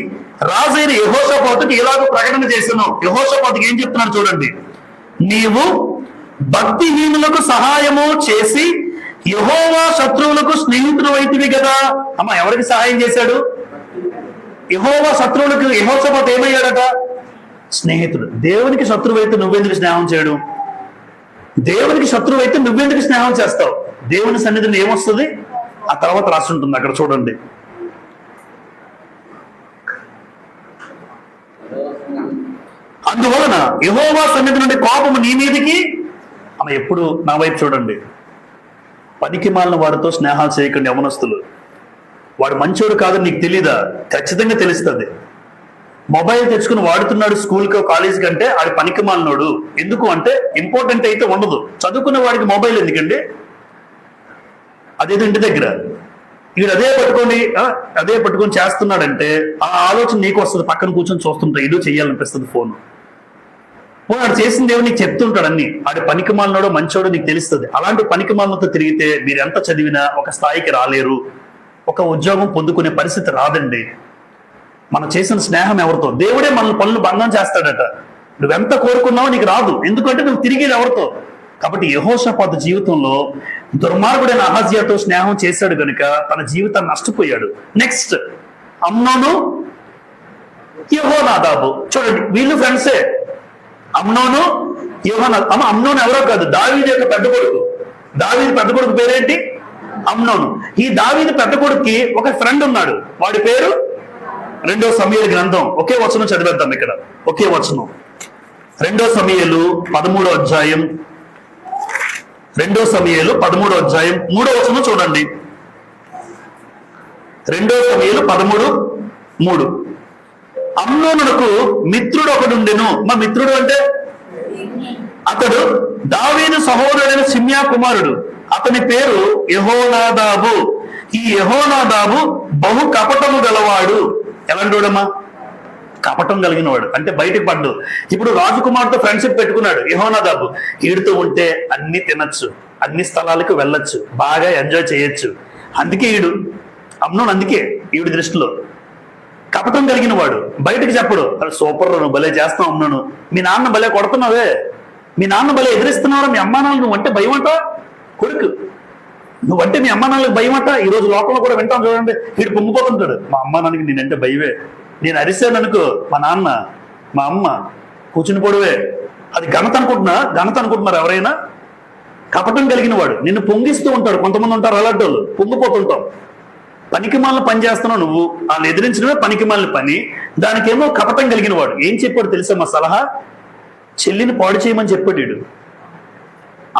రాజైన యెహోషాపాతుకి ఇలాగ ప్రకటన చేశాను. యెహోషాపాతుకి ఏం చెప్తున్నాడు చూడండి. నీవు భక్తిహీనులకు సహాయము చేసి యెహోవా శత్రువులకు స్నేహితుడు అయితివి కదా. ఎవరికి సహాయం చేశాడు? యెహోవా శత్రువులకు యెహోషాపాతు ఏమయ్యాడట? స్నేహితుడు. దేవునికి శత్రువు అయితే నువ్వెందుకు స్నేహం చేయడం? దేవునికి శత్రువు అయితే నువ్వెందుకు స్నేహం చేస్తావు? దేవుని సన్నిధిని ఏమొస్తుంది ఆ తర్వాత రాసి ఉంటుంది అక్కడ చూడండి. అందువలన యెహోవా సన్నిధి నుండి కోపము నీ మీదికి. ఆమె ఎప్పుడు నా వైపు చూడండి. పనికి మాలిన వాడితో స్నేహాలు చేయకండి యవనస్తులు. వాడు మంచోడు కాదని నీకు తెలీదా? ఖచ్చితంగా తెలుస్తుంది. మొబైల్ తెచ్చుకుని వాడుతున్నాడు స్కూల్కి కాలేజీకి అంటే ఆడి పనికి మాలినోడు. ఎందుకు అంటే ఇంపార్టెంట్ అయితే ఉండదు. చదువుకున్న వాడికి మొబైల్ ఎందుకండి? అదేదో ఇంటి దగ్గర వీడు అదే పట్టుకొని చేస్తున్నాడంటే ఆ ఆలోచన నీకు వస్తుంది. పక్కన కూర్చొని చూస్తుంటా ఇదో చెయ్యాలనిపిస్తుంది ఫోన్. వాడు చేసిన దేవుడు నీకు చెప్తుంటాడు అన్ని. ఆడి పనికి మాలినోడో మంచోడో నీకు తెలుస్తుంది. అలాంటి పనికి మాలినతో తిరిగితే మీరు ఎంత చదివినా ఒక స్థాయికి రాలేరు, ఒక ఉద్యోగం పొందుకునే పరిస్థితి రాదండి. మనం చేసిన స్నేహం ఎవరితో? దేవుడే మనల్ని పనులు బంధం చేస్తాడట. నువ్వెంత కోరుకున్నావో నీకు రాదు, ఎందుకంటే నువ్వు తిరిగేది ఎవరితో. కాబట్టి యెహోషాపాతు జీవితంలో దుర్మార్గుడైన అహజ్యాతో స్నేహం చేశాడు కనుక తన జీవితాన్ని నష్టపోయాడు. నెక్స్ట్ అమ్నోను, యెహోనాదాబు. చూడండి వీళ్ళు ఫ్రెండ్సే. అమ్నోను, యెహోనాదాబు. అమ్నోను ఎవరో కాదు, దావీదు యొక్క పెద్ద కొడుకు. దావీదు పెద్ద కొడుకు పేరేంటి? అమ్నోను. ఈ దావీదు పెద్ద కొడుకుకి ఒక ఫ్రెండ్ ఉన్నాడు. వాడి పేరు 2 సమూయేలు గ్రంథం ఒకే వచనం చదివేద్దాం. ఇక్కడ ఒకే వచనం 2 సమూయేలు 13వ అధ్యాయం. 2 సమూయేలు 13వ అధ్యాయం 3వ వచనం చూడండి. 2 సమూయేలు 13:3. అమ్నోనునకు మిత్రుడు ఒకడుండెను. మా మిత్రుడు అంటే అతడు దావీదు సహోదరుడైన షిమ్యా కుమారుడు. అతని పేరు యెహోనాదాబు. ఈ యెహోనాదాబు బహు కపటము గలవాడు. ఎలాంటోడమ్మా? కపటం కలిగిన వాడు. అంటే బయటకు పడ్డు. ఇప్పుడు రాజకుమార్తో ఫ్రెండ్షిప్ పెట్టుకున్నాడు యెహోనాదాబు. ఈడుతూ ఉంటే అన్ని తినచ్చు, అన్ని స్థలాలకు వెళ్ళొచ్చు, బాగా ఎంజాయ్ చేయొచ్చు. అందుకే ఈడు అమ్నోను, అందుకే ఈవిడి దృష్టిలో కపటం కలిగిన వాడు. బయటకు చెప్పడు. సూపర్, నువ్వు భలే చేస్తావు అమ్నోను, మీ నాన్న భలే కొడుతున్నావే, మీ నాన్న భలే ఎదిరిస్తున్నావు, మీ అమ్మా నాన్న నువ్వంటే భయం అంట. కొడుకు నువ్వంటే మీ అమ్మా నాన్నలకు భయం అంట. ఈ రోజు లోకంలో కూడా వింటాం చూడండి. వీడు పొంగిపోతుంటాడు, మా అమ్మా నాన్నకి నేనంటే భయమే, నేను అరిశాను అనుకో మా నాన్న మా అమ్మ కూర్చుని పొడవే. అది ఘనత అనుకుంటున్నారు ఎవరైనా? కపటం కలిగిన వాడు నిన్ను పొంగిస్తూ ఉంటాడు. కొంతమంది ఉంటారు అలాంటి వాళ్ళు, పొంగిపోతుంటాం. పనికి మాలిన పని చేస్తున్నావు నువ్వు, వాళ్ళు ఎదిరించడమే పనికి మాలిన పని. దానికేమో కపటం కలిగిన వాడు. ఏం చెప్పాడు తెలుసా మా సలహా? చెల్లిని పాడు చేయమని చెప్పాడు వీడు.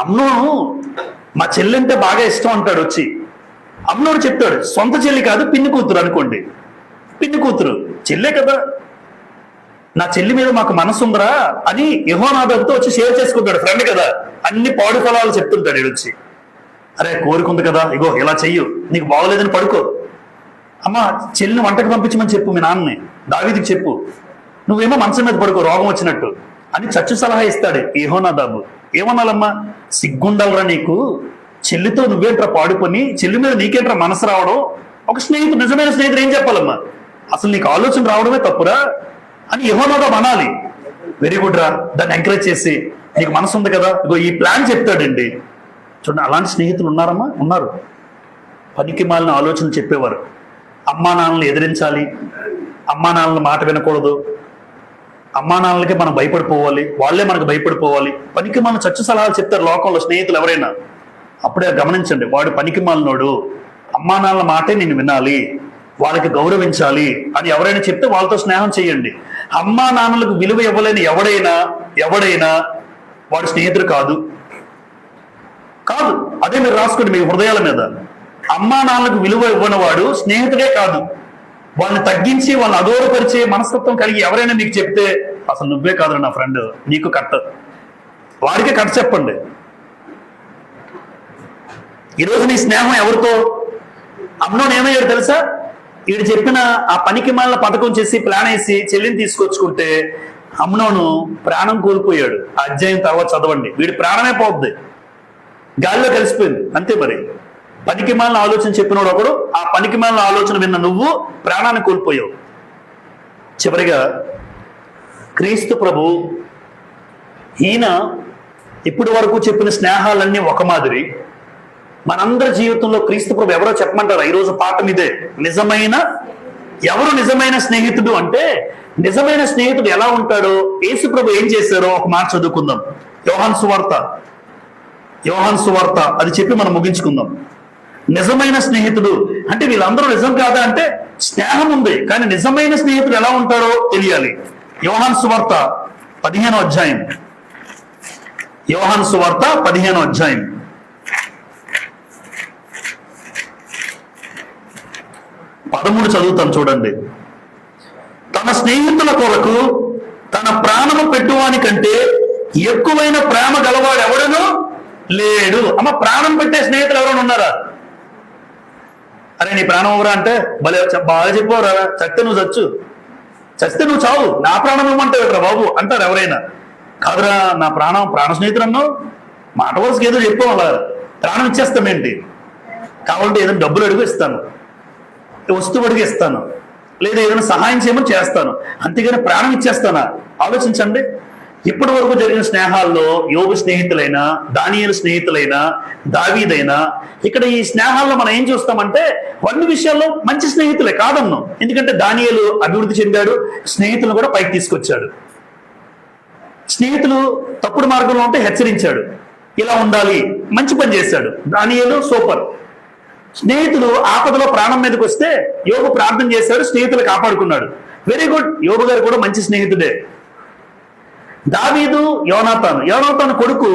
అమ్నోను మా చెల్లి అంటే బాగా ఇష్టం అంటాడు వచ్చి. అమ్నోడు చెప్తాడు, సొంత చెల్లి కాదు పిన్ని కూతురు అనుకోండి. పిన్ని కూతురు చెల్లే కదా, నా చెల్లి మీద మాకు మనసు ఉందరా అని యెహోనాదాబుతో వచ్చి షేర్ చేసుకుంటాడు. ఫ్రెండ్ కదా, అన్ని పాడు ఫలాలు చెప్తుంటాడు వీడు వచ్చి. అరే కోరుకుంది కదా, ఇగో ఇలా చెయ్యు, నీకు బాగోలేదని పడుకో, అమ్మ చెల్లిని వంటకు పంపించమని చెప్పు, మీ నాన్నని దావీదుకి చెప్పు, నువ్వేమో మనసు మీద పడుకో రోగం వచ్చినట్టు అని చచ్చు సలహా ఇస్తాడు యెహోనాదాబు. ఏమన్నాలమ్మా? సిగ్గుండాలరా నీకు, చెల్లితో నువ్వేంట్రా పాడుకొని, చెల్లి మీద నీకేంట్రా మనసు రావడం? ఒక స్నేహితుడు, నిజమైన స్నేహితుడు ఏం చెప్పాలమ్మా? అసలు నీకు ఆలోచన రావడమే తప్పురా అని యెహోనాదాబు అనాలి. వెరీ గుడ్ రా, దాన్ని ఎంకరేజ్ చేసి నీకు మనసు ఉంది కదా, ఇగో ఈ ప్లాన్ చెప్తాడండి. చూడండి, అలాంటి స్నేహితులు ఉన్నారమ్మా? ఉన్నారు. పనికి మాలిన ఆలోచనలు చెప్పేవారు. అమ్మా నాన్నలు ఎదిరించాలి, అమ్మా నాన్నల మాట వినకూడదు, అమ్మా నాన్నలకి మనం భయపడిపోవాలి, వాళ్ళే మనకు భయపడిపోవాలి. పనికి మాలిన చచ్చు సలహాలు చెప్తారు లోకంలో స్నేహితులు ఎవరైనా. అప్పుడే గమనించండి, వాడు పనికి మాలినోడు, అమ్మా నాన్నల మాటే నేను వినాలి, వాళ్ళకి గౌరవించాలి అని ఎవరైనా చెప్తే వాళ్ళతో స్నేహం చేయండి. అమ్మా నాన్నలకు విలువ ఇవ్వలేని ఎవడైనా వాడు స్నేహితుడు కాదు. అదే మీరు రాసుకోండి మీ హృదయాల మీద. అమ్మా నాన్నలకు విలువ ఇవ్వని వాడు స్నేహితుడే కాదు. వాళ్ళని తగ్గించి వాళ్ళని అగౌరవపరిచే మనస్తత్వం కలిగి ఎవరైనా మీకు చెప్తే అసలు నువ్వే కాదు నా ఫ్రెండ్, నీకు కట్ట, వాడికే కట్ట చెప్పండి. ఈరోజు నీ స్నేహం ఎవరితో? అమ్నోను ఏమయ్యాడు తెలుసా? వీడు చెప్పిన ఆ పనికి మాలిన పథకం చేసి ప్లాన్ వేసి చెల్లిని తీసుకొచ్చుకుంటే అమ్నోను ప్రాణం కోల్పోయాడు. ఆ అధ్యాయం తర్వాత చదవండి. వీడి ప్రాణమే పోద్ది, గాలిలో కలిసిపోయింది అంతే. మరి పనికి మాలిన ఆలోచన చెప్పినోడు ఒకడు, ఆ పనికి మాలిన ఆలోచన విన్న నువ్వు ప్రాణాన్ని కోల్పోయావు. చివరిగా క్రీస్తు ప్రభు, ఈయన ఇప్పటి వరకు చెప్పిన స్నేహాలన్నీ ఒక మాదిరి. మనందరి జీవితంలో క్రీస్తు ప్రభు ఎవరో చెప్పమంటారా? ఈరోజు పాఠం ఇదే. ఎవరు నిజమైన స్నేహితుడు అంటే, నిజమైన స్నేహితుడు ఎలా ఉంటాడో యేసు ప్రభు ఏం చేశారో ఒక మాట చదువుకుందాం. యోహాను సువార్త యోహాను సువార్త అది చెప్పి మనం ముగించుకుందాం. నిజమైన స్నేహితుడు అంటే వీళ్ళందరూ నిజం కాదా అంటే స్నేహం ఉంది, కానీ నిజమైన స్నేహితుడు ఎలా ఉంటారో తెలియాలి. యోహాను సువార్త 15వ అధ్యాయం, యోహాను సువార్త 15వ అధ్యాయం 13 చదువుతాను చూడండి. తన స్నేహితుల కొరకు తన ప్రాణము పెట్టువాని కంటే ఎక్కువైన ప్రేమ గలవాడు ఎవడను లేడు. అమ్మ, ప్రాణం పెట్టే స్నేహితులు ఎవరైనా ఉన్నారా? అరే నీ ప్రాణం ఎవరా అంటే భలే బాగా చెప్పవరా, చస్తే నువ్వు చస్తే నువ్వు చావు, నా ప్రాణం ఇవ్వమంటావు బాబు అంటారు ఎవరైనా. కాదురా, నా ప్రాణ స్నేహితుడు అన్నావు, మాట వలసకి ఏదో చెప్పావు, అలా ప్రాణం ఇచ్చేస్తామేంటి? కావాలంటే ఏదైనా డబ్బులు అడుగు ఇస్తాను, వస్తువు అడిగి ఇస్తాను, లేదా ఏదైనా సహాయం చేయమని చేస్తాను, అంతేగాని ప్రాణం ఇచ్చేస్తానా? ఆలోచించండి. ఇప్పటి వరకు జరిగిన స్నేహాల్లో యోబు స్నేహితులైనా, దానియేలు స్నేహితులైనా, దావీదైనా, ఇక్కడ ఈ స్నేహాల్లో మనం ఏం చూస్తామంటే అన్ని విషయాల్లో మంచి స్నేహితులే కాదన్నాం. ఎందుకంటే దానియేలు అభివృద్ధి చెందాడు, స్నేహితులను కూడా పైకి తీసుకొచ్చాడు. స్నేహితులు తప్పుడు మార్గంలో ఉంటే హెచ్చరించాడు, ఇలా ఉండాలి, మంచి పని చేశాడు. దానియేలు సూపర్. స్నేహితులు ఆపదలో ప్రాణం మీదకి వస్తే యోబు ప్రార్థన చేశాడు, స్నేహితులు కాపాడుకున్నాడు. వెరీ గుడ్, యోబు గారు కూడా మంచి స్నేహితుడే. దావీదు యోనాతాను కొడుకు,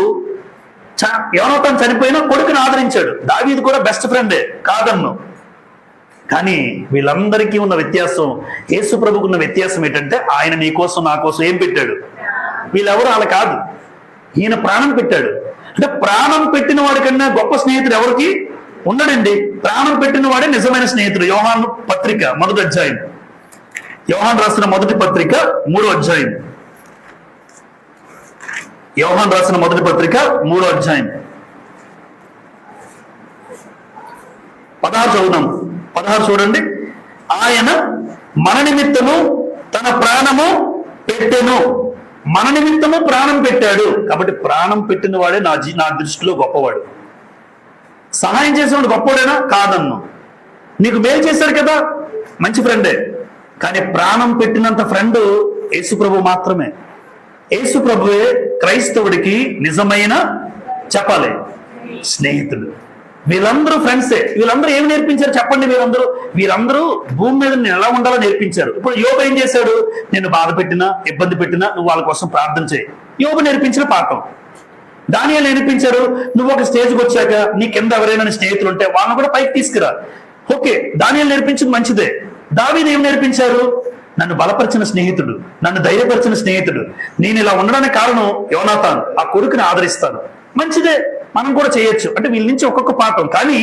యోనాతాను చనిపోయినా కొడుకుని ఆదరించాడు. దావీదు కూడా బెస్ట్ ఫ్రెండే కాదన్ను. కానీ వీళ్ళందరికీ ఉన్న వ్యత్యాసం, యేసు ప్రభుకు ఉన్న వ్యత్యాసం ఏంటంటే ఆయన నీ కోసం నా కోసం ఏం పెట్టాడు? వీళ్ళెవరు అలా కాదు, ఈయన ప్రాణం పెట్టాడు. అంటే ప్రాణం పెట్టిన వాడి కన్నా గొప్ప స్నేహితుడు ఎవరికి ఉండడండి. ప్రాణం పెట్టిన వాడే నిజమైన స్నేహితుడు. యోహాను పత్రిక 1వ అధ్యాయం, యోహాను రాసిన మొదటి పత్రిక 3వ అధ్యాయం, యోహాను రాసిన మొదటి పత్రిక 3వ అధ్యాయం 16 చదువుదాం. 16 చూడండి. ఆయన మన నిమిత్తము తన ప్రాణము పెట్టెను. మన నిమిత్తము ప్రాణం పెట్టాడు. కాబట్టి ప్రాణం పెట్టిన వాడే నా దృష్టిలో గొప్పవాడు. సహాయం చేసేవాడు గొప్పవాడేనా? కాదన్ను. నీకు మేలు చేశాడు కదా, మంచి ఫ్రెండే. కానీ ప్రాణం పెట్టినంత ఫ్రెండ్ యేసు ప్రభు మాత్రమే. యేసు ప్రభువే క్రైస్తవుడికి నిజమైన చెప్పాలి స్నేహితుడు. వీళ్ళందరూ ఫ్రెండ్సే. వీళ్ళందరూ ఏమి నేర్పించారు చెప్పండి? వీళ్ళందరూ భూమి మీద నేను ఎలా ఉండాలో నేర్పించారు. ఇప్పుడు యోబు ఏం చేశాడు? నేను బాధ పెట్టినా, ఇబ్బంది పెట్టినా నువ్వు వాళ్ళ కోసం ప్రార్థన చేయి. యోబు నేర్పించిన పాఠం. దానియేలు నేర్పించారు, నువ్వు ఒక స్టేజ్కి వచ్చాక నీ కింద ఎవరైనా స్నేహితులు ఉంటే వాళ్ళని కూడా పైకి తీసుకురా. ఓకే, దానియేలు నేర్పించింది మంచిదే. దావీదు ఏం నేర్పించారు? నన్ను బలపరిచిన స్నేహితుడు, నన్ను ధైర్యపరిచిన స్నేహితుడు, నేను ఇలా ఉండడానికి కారణం యోనాతాను, ఆ కొడుకుని ఆదరిస్తాను. మంచిదే, మనం కూడా చేయొచ్చు. అంటే వీళ్ళ నుంచి ఒక్కొక్క పాఠం. కానీ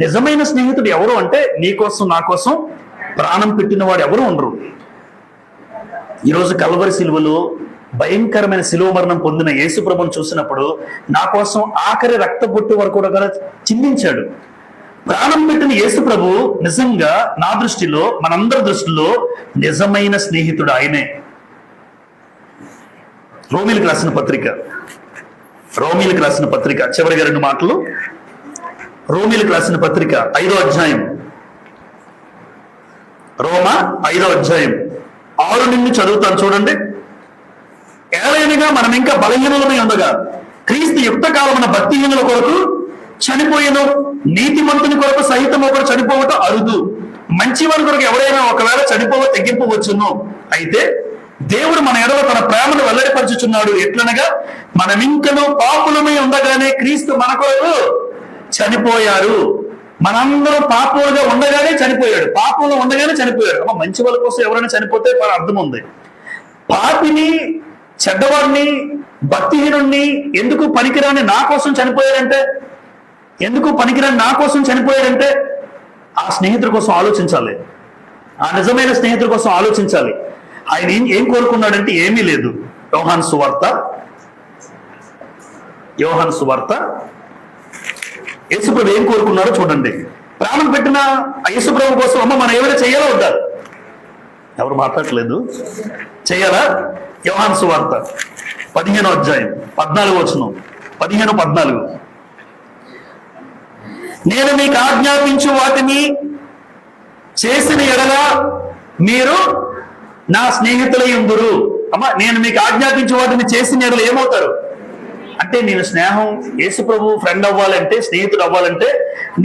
నిజమైన స్నేహితుడు ఎవరు అంటే నీ కోసం నా కోసం ప్రాణం పెట్టిన వాడు ఎవరు ఉండరు. ఈరోజు కల్వరి సిలువలో భయంకరమైన శిలువ మరణం పొందిన యేసు ప్రభువును చూసినప్పుడు నా కోసం ఆఖరి రక్త బొట్టు వరకు కూడా చిందించాడు. ప్రాణం పెట్టిన యేసు ప్రభు నిజంగా నా దృష్టిలో, మనందరి దృష్టిలో నిజమైన స్నేహితుడు ఆయనే. రోమీలకు రాసిన పత్రిక చివరిగా 2 మాటలు. రోమీలకు రాసిన పత్రిక 5వ అధ్యాయం, రోమా 5వ అధ్యాయం 6 నుండి చదువుతాను చూడండి. ఏలైనగా మనం ఇంకా బలహీనులమై ఉండగా క్రీస్తు యుక్త కాలమున భక్తిహీనుల కొరకు చనిపోయేను, నీతిమంతుని కొరకు సహితం ఒకరు చనిపోవటం అరుదు. మంచివారి కొరకు ఎవరైనా ఒకవేళ తగ్గింపవచ్చును. అయితే దేవుడు మన ఎడల తన ప్రేమను వెల్లడిపరచుచున్నాడు. ఎట్లనగా మనమింకను పాపులమై ఉండగానే క్రీస్తు మన కొరకు చనిపోయారు. మనందరం పాపులుగా ఉండగానే చనిపోయాడు. పాపంలో ఉండగానే చనిపోయాడు. అమ్మ, మంచి వాళ్ళ కోసం ఎవరైనా చనిపోతే అర్థం ఉంది. పాపిని, చెడ్డవాడిని, భక్తిహీనుణ్ణి, ఎందుకు పనికిరాని నా కోసం చనిపోయాడంటే ఆ స్నేహితుడి కోసం ఆలోచించాలి. ఆ నిజమైన స్నేహితుడి కోసం ఆలోచించాలి. ఆయన ఏం కోరుకున్నాడంటే ఏమీ లేదు. యోహాను సువార్త యేసుప్రభు ఏం కోరుకున్నారో చూడండి. ప్రాణం పెట్టిన యేసుప్రభు కోసం అమ్మ మనం ఏమైనా చేయాలో వద్దా? ఎవరు మాట్లాడలేదు. చేయాలా? యోహాను సువార్త 15వ అధ్యాయం 14వ వచనం, 15-14. నేను మీకు ఆజ్ఞాపించు వాటిని చేసిన ఎడల మీరు నా స్నేహితులై ఉందురు. అమ్మ, నేను మీకు ఆజ్ఞాపించే వాటిని చేసిన ఎడల ఏమవుతారు? అంటే నేను స్నేహం యేసు ప్రభు ఫ్రెండ్ అవ్వాలంటే, స్నేహితుడు అవ్వాలంటే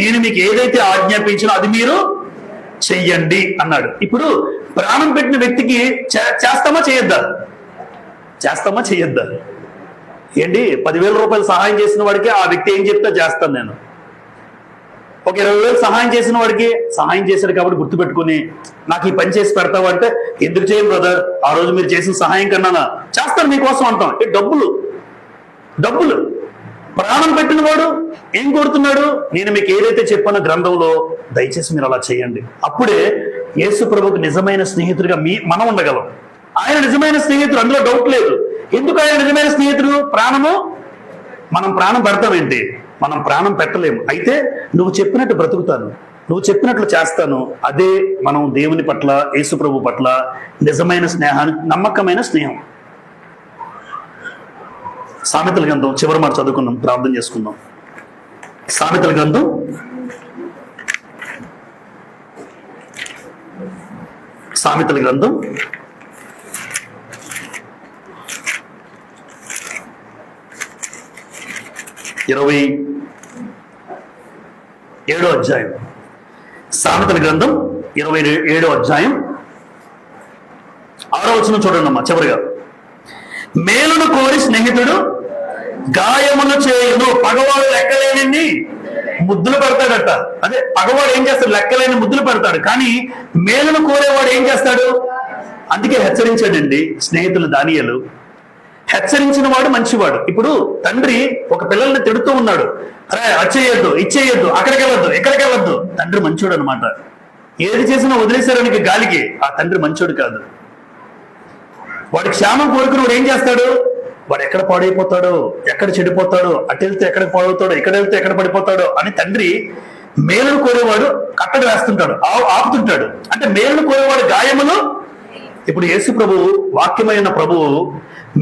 నేను మీకు ఏదైతే ఆజ్ఞాపించినో అది మీరు చెయ్యండి అన్నాడు. ఇప్పుడు ప్రాణం పెట్టిన వ్యక్తికి చేస్తామా చేయొద్దా? చేస్తామా చేయొద్దా? ఏంటి 10,000 రూపాయలు సహాయం చేసిన వాడికి ఆ వ్యక్తి ఏం చెప్తే చేస్తాను నేను. ఒక 20,000 సహాయం చేసిన వాడికి సహాయం చేశాడు కాబట్టి గుర్తుపెట్టుకుని నాకు ఈ పని చేసి పెడతావు అంటే, ఎందుకు చేయను బ్రదర్, ఆ రోజు మీరు చేసిన సహాయం కన్నానా, చేస్తాను మీకోసం అంటాం. డబ్బులు డబ్బులు. ప్రాణం పెట్టిన వాడు ఏం కోరుతున్నాడు? నేను మీకు ఏదైతే చెప్పానో గ్రంథంలో దయచేసి మీరు అలా చేయండి. అప్పుడే యేసు ప్రభువుకు నిజమైన స్నేహితుడిగా మనం ఉండగలం. ఆయన నిజమైన స్నేహితుడు, అందులో డౌట్ లేదు. ఎందుకు ఆయన నిజమైన స్నేహితుడు? మనం ప్రాణం పెడతామేంటి? మనం ప్రాణం పెట్టలేము. అయితే నువ్వు చెప్పినట్టు బ్రతుకుతాను, నువ్వు చెప్పినట్లు చేస్తాను. అదే మనం దేవుని పట్ల, యేసు ప్రభు పట్ల నిజమైన స్నేహాన్ని, నమ్మకమైన స్నేహం. సామెతల గ్రంథం చివరి మాట చదువుకుందాం, ప్రార్థన చేసుకుందాం. సామెతల గ్రంథం 27వ అధ్యాయం. సామెతల గ్రంథం 27వ అధ్యాయం 6వ వచనం చూడండి అమ్మా చివరిగా. మేలును కోరి స్నేహితుడు గాయమును చేయును, పగవాడు లెక్కలేని ముద్దులు పెడతాడట. అదే పగవాడు ఏం చేస్తాడు? లెక్కలేని ముద్దులు పెడతాడు. కానీ మేలును కోరేవాడు ఏం చేస్తాడు? అందుకే హెచ్చరించాడండి స్నేహితులు దానియేలు. హెచ్చరించిన వాడు మంచివాడు. ఇప్పుడు తండ్రి ఒక పిల్లల్ని తిడుతూ ఉన్నాడు, అరే అచ్చేయద్దు, ఇచ్చేయద్దు, అక్కడికి వెళ్ళొద్దు, ఇక్కడికి వెళ్ళొద్దు. తండ్రి మంచోడు అనమాట. ఏది చేసినా వదిలేశారనికి గాలికి ఆ తండ్రి మంచోడు కాదు. వాడి క్షేమం కోరుకుని వాడు ఏం చేస్తాడు? వాడు ఎక్కడ పాడైపోతాడో, ఎక్కడ చెడిపోతాడో, అటు వెళ్తే ఎక్కడ పాడవుతాడో, ఇక్కడ వెళ్తే ఎక్కడ పడిపోతాడో అని తండ్రి మేలును కోరేవాడు కట్టడి వేస్తుంటాడు, ఆపుతుంటాడు. అంటే మేలును కోరేవాడు గాయములు. ఇప్పుడు యేసు ప్రభువు, వాక్యమైన ప్రభువు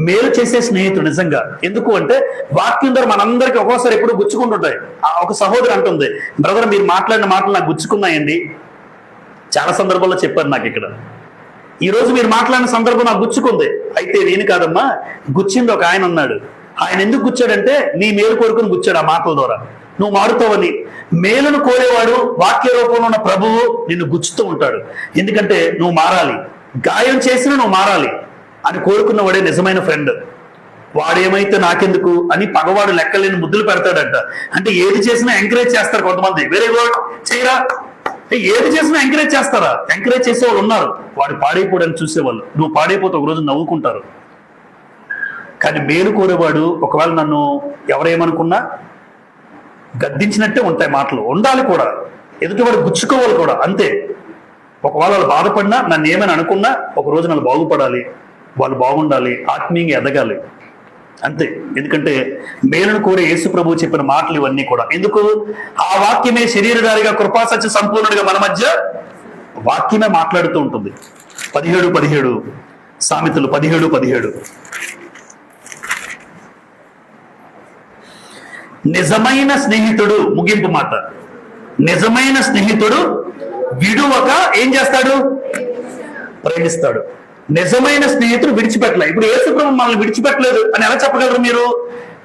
మేలు చేసే స్నేహితుడు నిజంగా. ఎందుకు అంటే వాక్యం ద్వారా మనందరికీ ఒక్కోసారి ఎప్పుడు గుచ్చుకుంటుంటాయి. ఒక సహోదరు అంటుంది, బ్రదర్ మీరు మాట్లాడిన మాటలు నాకు గుచ్చుకున్నాయండి. చాలా సందర్భాల్లో చెప్పారు నాకు. ఇక్కడ ఈ రోజు మీరు మాట్లాడిన సందర్భం నాకు గుచ్చుకుంది. అయితే నేను కాదమ్మా, గుచ్చింది ఒక ఆయన ఉన్నాడు. ఆయన ఎందుకు గుచ్చాడంటే నీ మేలు కోరుకుని గుచ్చాడు ఆ మాటల ద్వారా. నువ్వు మారుతావని. మేలును కోరేవాడు వాక్య రూపంలో ఉన్న ప్రభువు నిన్ను గుచ్చుతూ ఉంటాడు. ఎందుకంటే నువ్వు మారాలి, గాయం చేసినా నువ్వు మారాలి అని కోరుకున్నవాడే నిజమైన ఫ్రెండ్. వాడేమైతే నాకెందుకు అని పగవాడు లెక్కలేని ముద్దులు పెడతాడంట. అంటే ఏది చేసినా ఎంకరేజ్ చేస్తారు కొంతమంది. వెరీ గుడ్, చేయరా. ఏది చేసినా ఎంకరేజ్ చేస్తారా? ఎంకరేజ్ చేసేవాళ్ళు ఉన్నారు. వాడు పాడైపోవడానికి చూసేవాళ్ళు. నువ్వు పాడైపోతే ఒక రోజు నవ్వుకుంటారు. కానీ మేలు కోరేవాడు, ఒకవేళ నన్ను ఎవరేమనుకున్నా గద్దించినట్టే ఉంటాయి మాటలు. ఉండాలి కూడా, ఎదుటివాడు గుచ్చుకోవాలి కూడా. అంతే. ఒకవేళ వాళ్ళు బాధపడినా, నన్ను ఏమైనా అనుకున్నా, ఒక రోజు నన్ను బాగుపడాలి, వాళ్ళు బాగుండాలి, ఆత్మీయంగా ఎదగాలి. అంతే. ఎందుకంటే మేలును కోరి యేసు ప్రభువు చెప్పిన మాటలు ఇవన్నీ కూడా. ఎందుకు? ఆ వాక్యమే శరీరధారిగా కృపాసత్య సంపూర్ణుడిగా మన మధ్య వాక్యమే మాట్లాడుతూ ఉంటుంది. 17 సామెతలు 17 నిజమైన స్నేహితుడు, ముగింపు మాట, నిజమైన స్నేహితుడు విడువక ఏం చేస్తాడు? ప్రేమిస్తాడు. నిజమైన స్నేహితుడు విడిచిపెట్టలే. ఇప్పుడు యేసు ప్రభువు మనల్ని విడిచిపెట్టలేదు అని ఎలా చెప్పగలరు మీరు?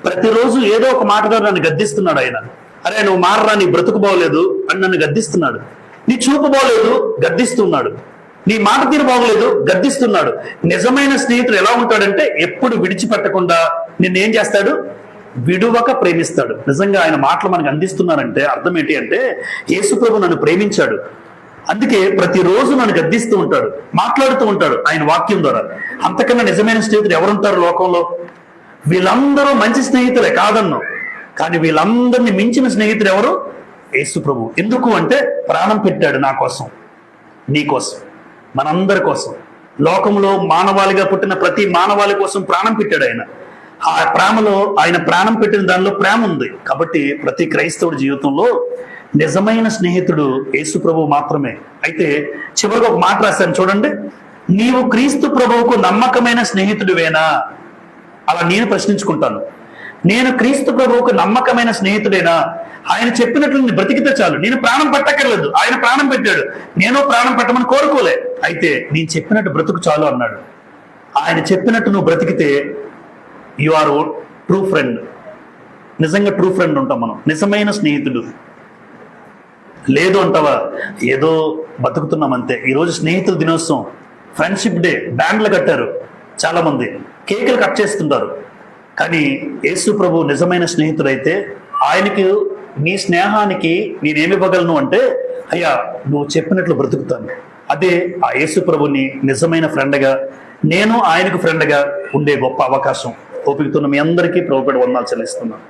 ప్రతిరోజు ఏదో ఒక మాటగా నన్ను గద్దిస్తున్నాడు ఆయన. అరే నువ్వు మారరా, నీ బ్రతుకు బాగోలేదు అని నన్ను గద్దిస్తున్నాడు. నీ చూపు బాగోలేదు, గద్దిస్తున్నాడు. నీ మాట తీరు బాగోలేదు, గద్దిస్తున్నాడు. నిజమైన స్నేహితుడు ఎలా ఉంటాడంటే ఎప్పుడు విడిచిపెట్టకుండా నిన్నేం చేస్తాడు? విడువక ప్రేమిస్తాడు. నిజంగా ఆయన మాటలు మనకు అందిస్తున్నారంటే అర్థం ఏంటి అంటే, యేసు ప్రభు నన్ను ప్రేమించాడు, అందుకే ప్రతిరోజు నన్ను గద్దిస్తూ ఉంటాడు, మాట్లాడుతూ ఉంటాడు ఆయన వాక్యం ద్వారా. అంతకన్నా నిజమైన స్నేహితుడు ఎవరుంటారు లోకంలో? వీళ్ళందరూ మంచి స్నేహితులే కాదన్ను, కానీ వీళ్ళందరినీ మించిన స్నేహితుడు ఎవరు? యేసు ప్రభు. ఎందుకు అంటే ప్రాణం పెట్టాడు నా కోసం, నీ కోసం, మనందరి కోసం. లోకంలో మానవాళిగా పుట్టిన ప్రతి మానవాళి కోసం ప్రాణం పెట్టాడు ఆయన. ఆ ప్రేమలో, ఆయన ప్రాణం పెట్టిన దానిలో ప్రేమ ఉంది. కాబట్టి ప్రతి క్రైస్తవుడి జీవితంలో నిజమైన స్నేహితుడు యేసు ప్రభువు మాత్రమే. అయితే చివరిగా ఒక మాట రాశాను చూడండి, నీవు క్రీస్తు ప్రభువుకు నమ్మకమైన స్నేహితుడివేనా? అలా నేను ప్రశ్నించుకుంటాను. నేను క్రీస్తు ప్రభువుకు నమ్మకమైన స్నేహితుడేనా? ఆయన చెప్పినట్లు నేను బ్రతికితే చాలు, నేను ప్రాణం పెట్టక్కర్లేదు. ఆయన ప్రాణం పెట్టాడు, నేను ప్రాణం పెట్టమని కోరుకోలే. అయితే నేను చెప్పినట్టు బ్రతుకు చాలు అన్నాడు. ఆయన చెప్పినట్టు నువ్వు బ్రతికితే యు ఆర్ ట్రూ ఫ్రెండ్, నిజంగా ట్రూ ఫ్రెండ్ ఉంటాం మనం, నిజమైన స్నేహితుడు. లేదు అంటావా, ఏదో బతుకుతున్నాం అంతే. ఈరోజు స్నేహితుల దినోత్సవం, ఫ్రెండ్షిప్ డే, బ్యాండ్లు కట్టారు, చాలా మంది కేకులు కట్ చేస్తుంటారు. కానీ యేసు ప్రభు నిజమైన స్నేహితుడైతే ఆయనకి నీ స్నేహానికి నేనేమి ఇవ్వగలను అంటే, అయ్యా నువ్వు చెప్పినట్లు బ్రతుకుతాను. అదే ఆ యేసు ప్రభుని నిజమైన ఫ్రెండ్గా, నేను ఆయనకు ఫ్రెండ్గా ఉండే గొప్ప అవకాశం. ఓపికతో మీ అందరికీ ప్రభుపేట వందనాలు చెల్లిస్తున్నాను.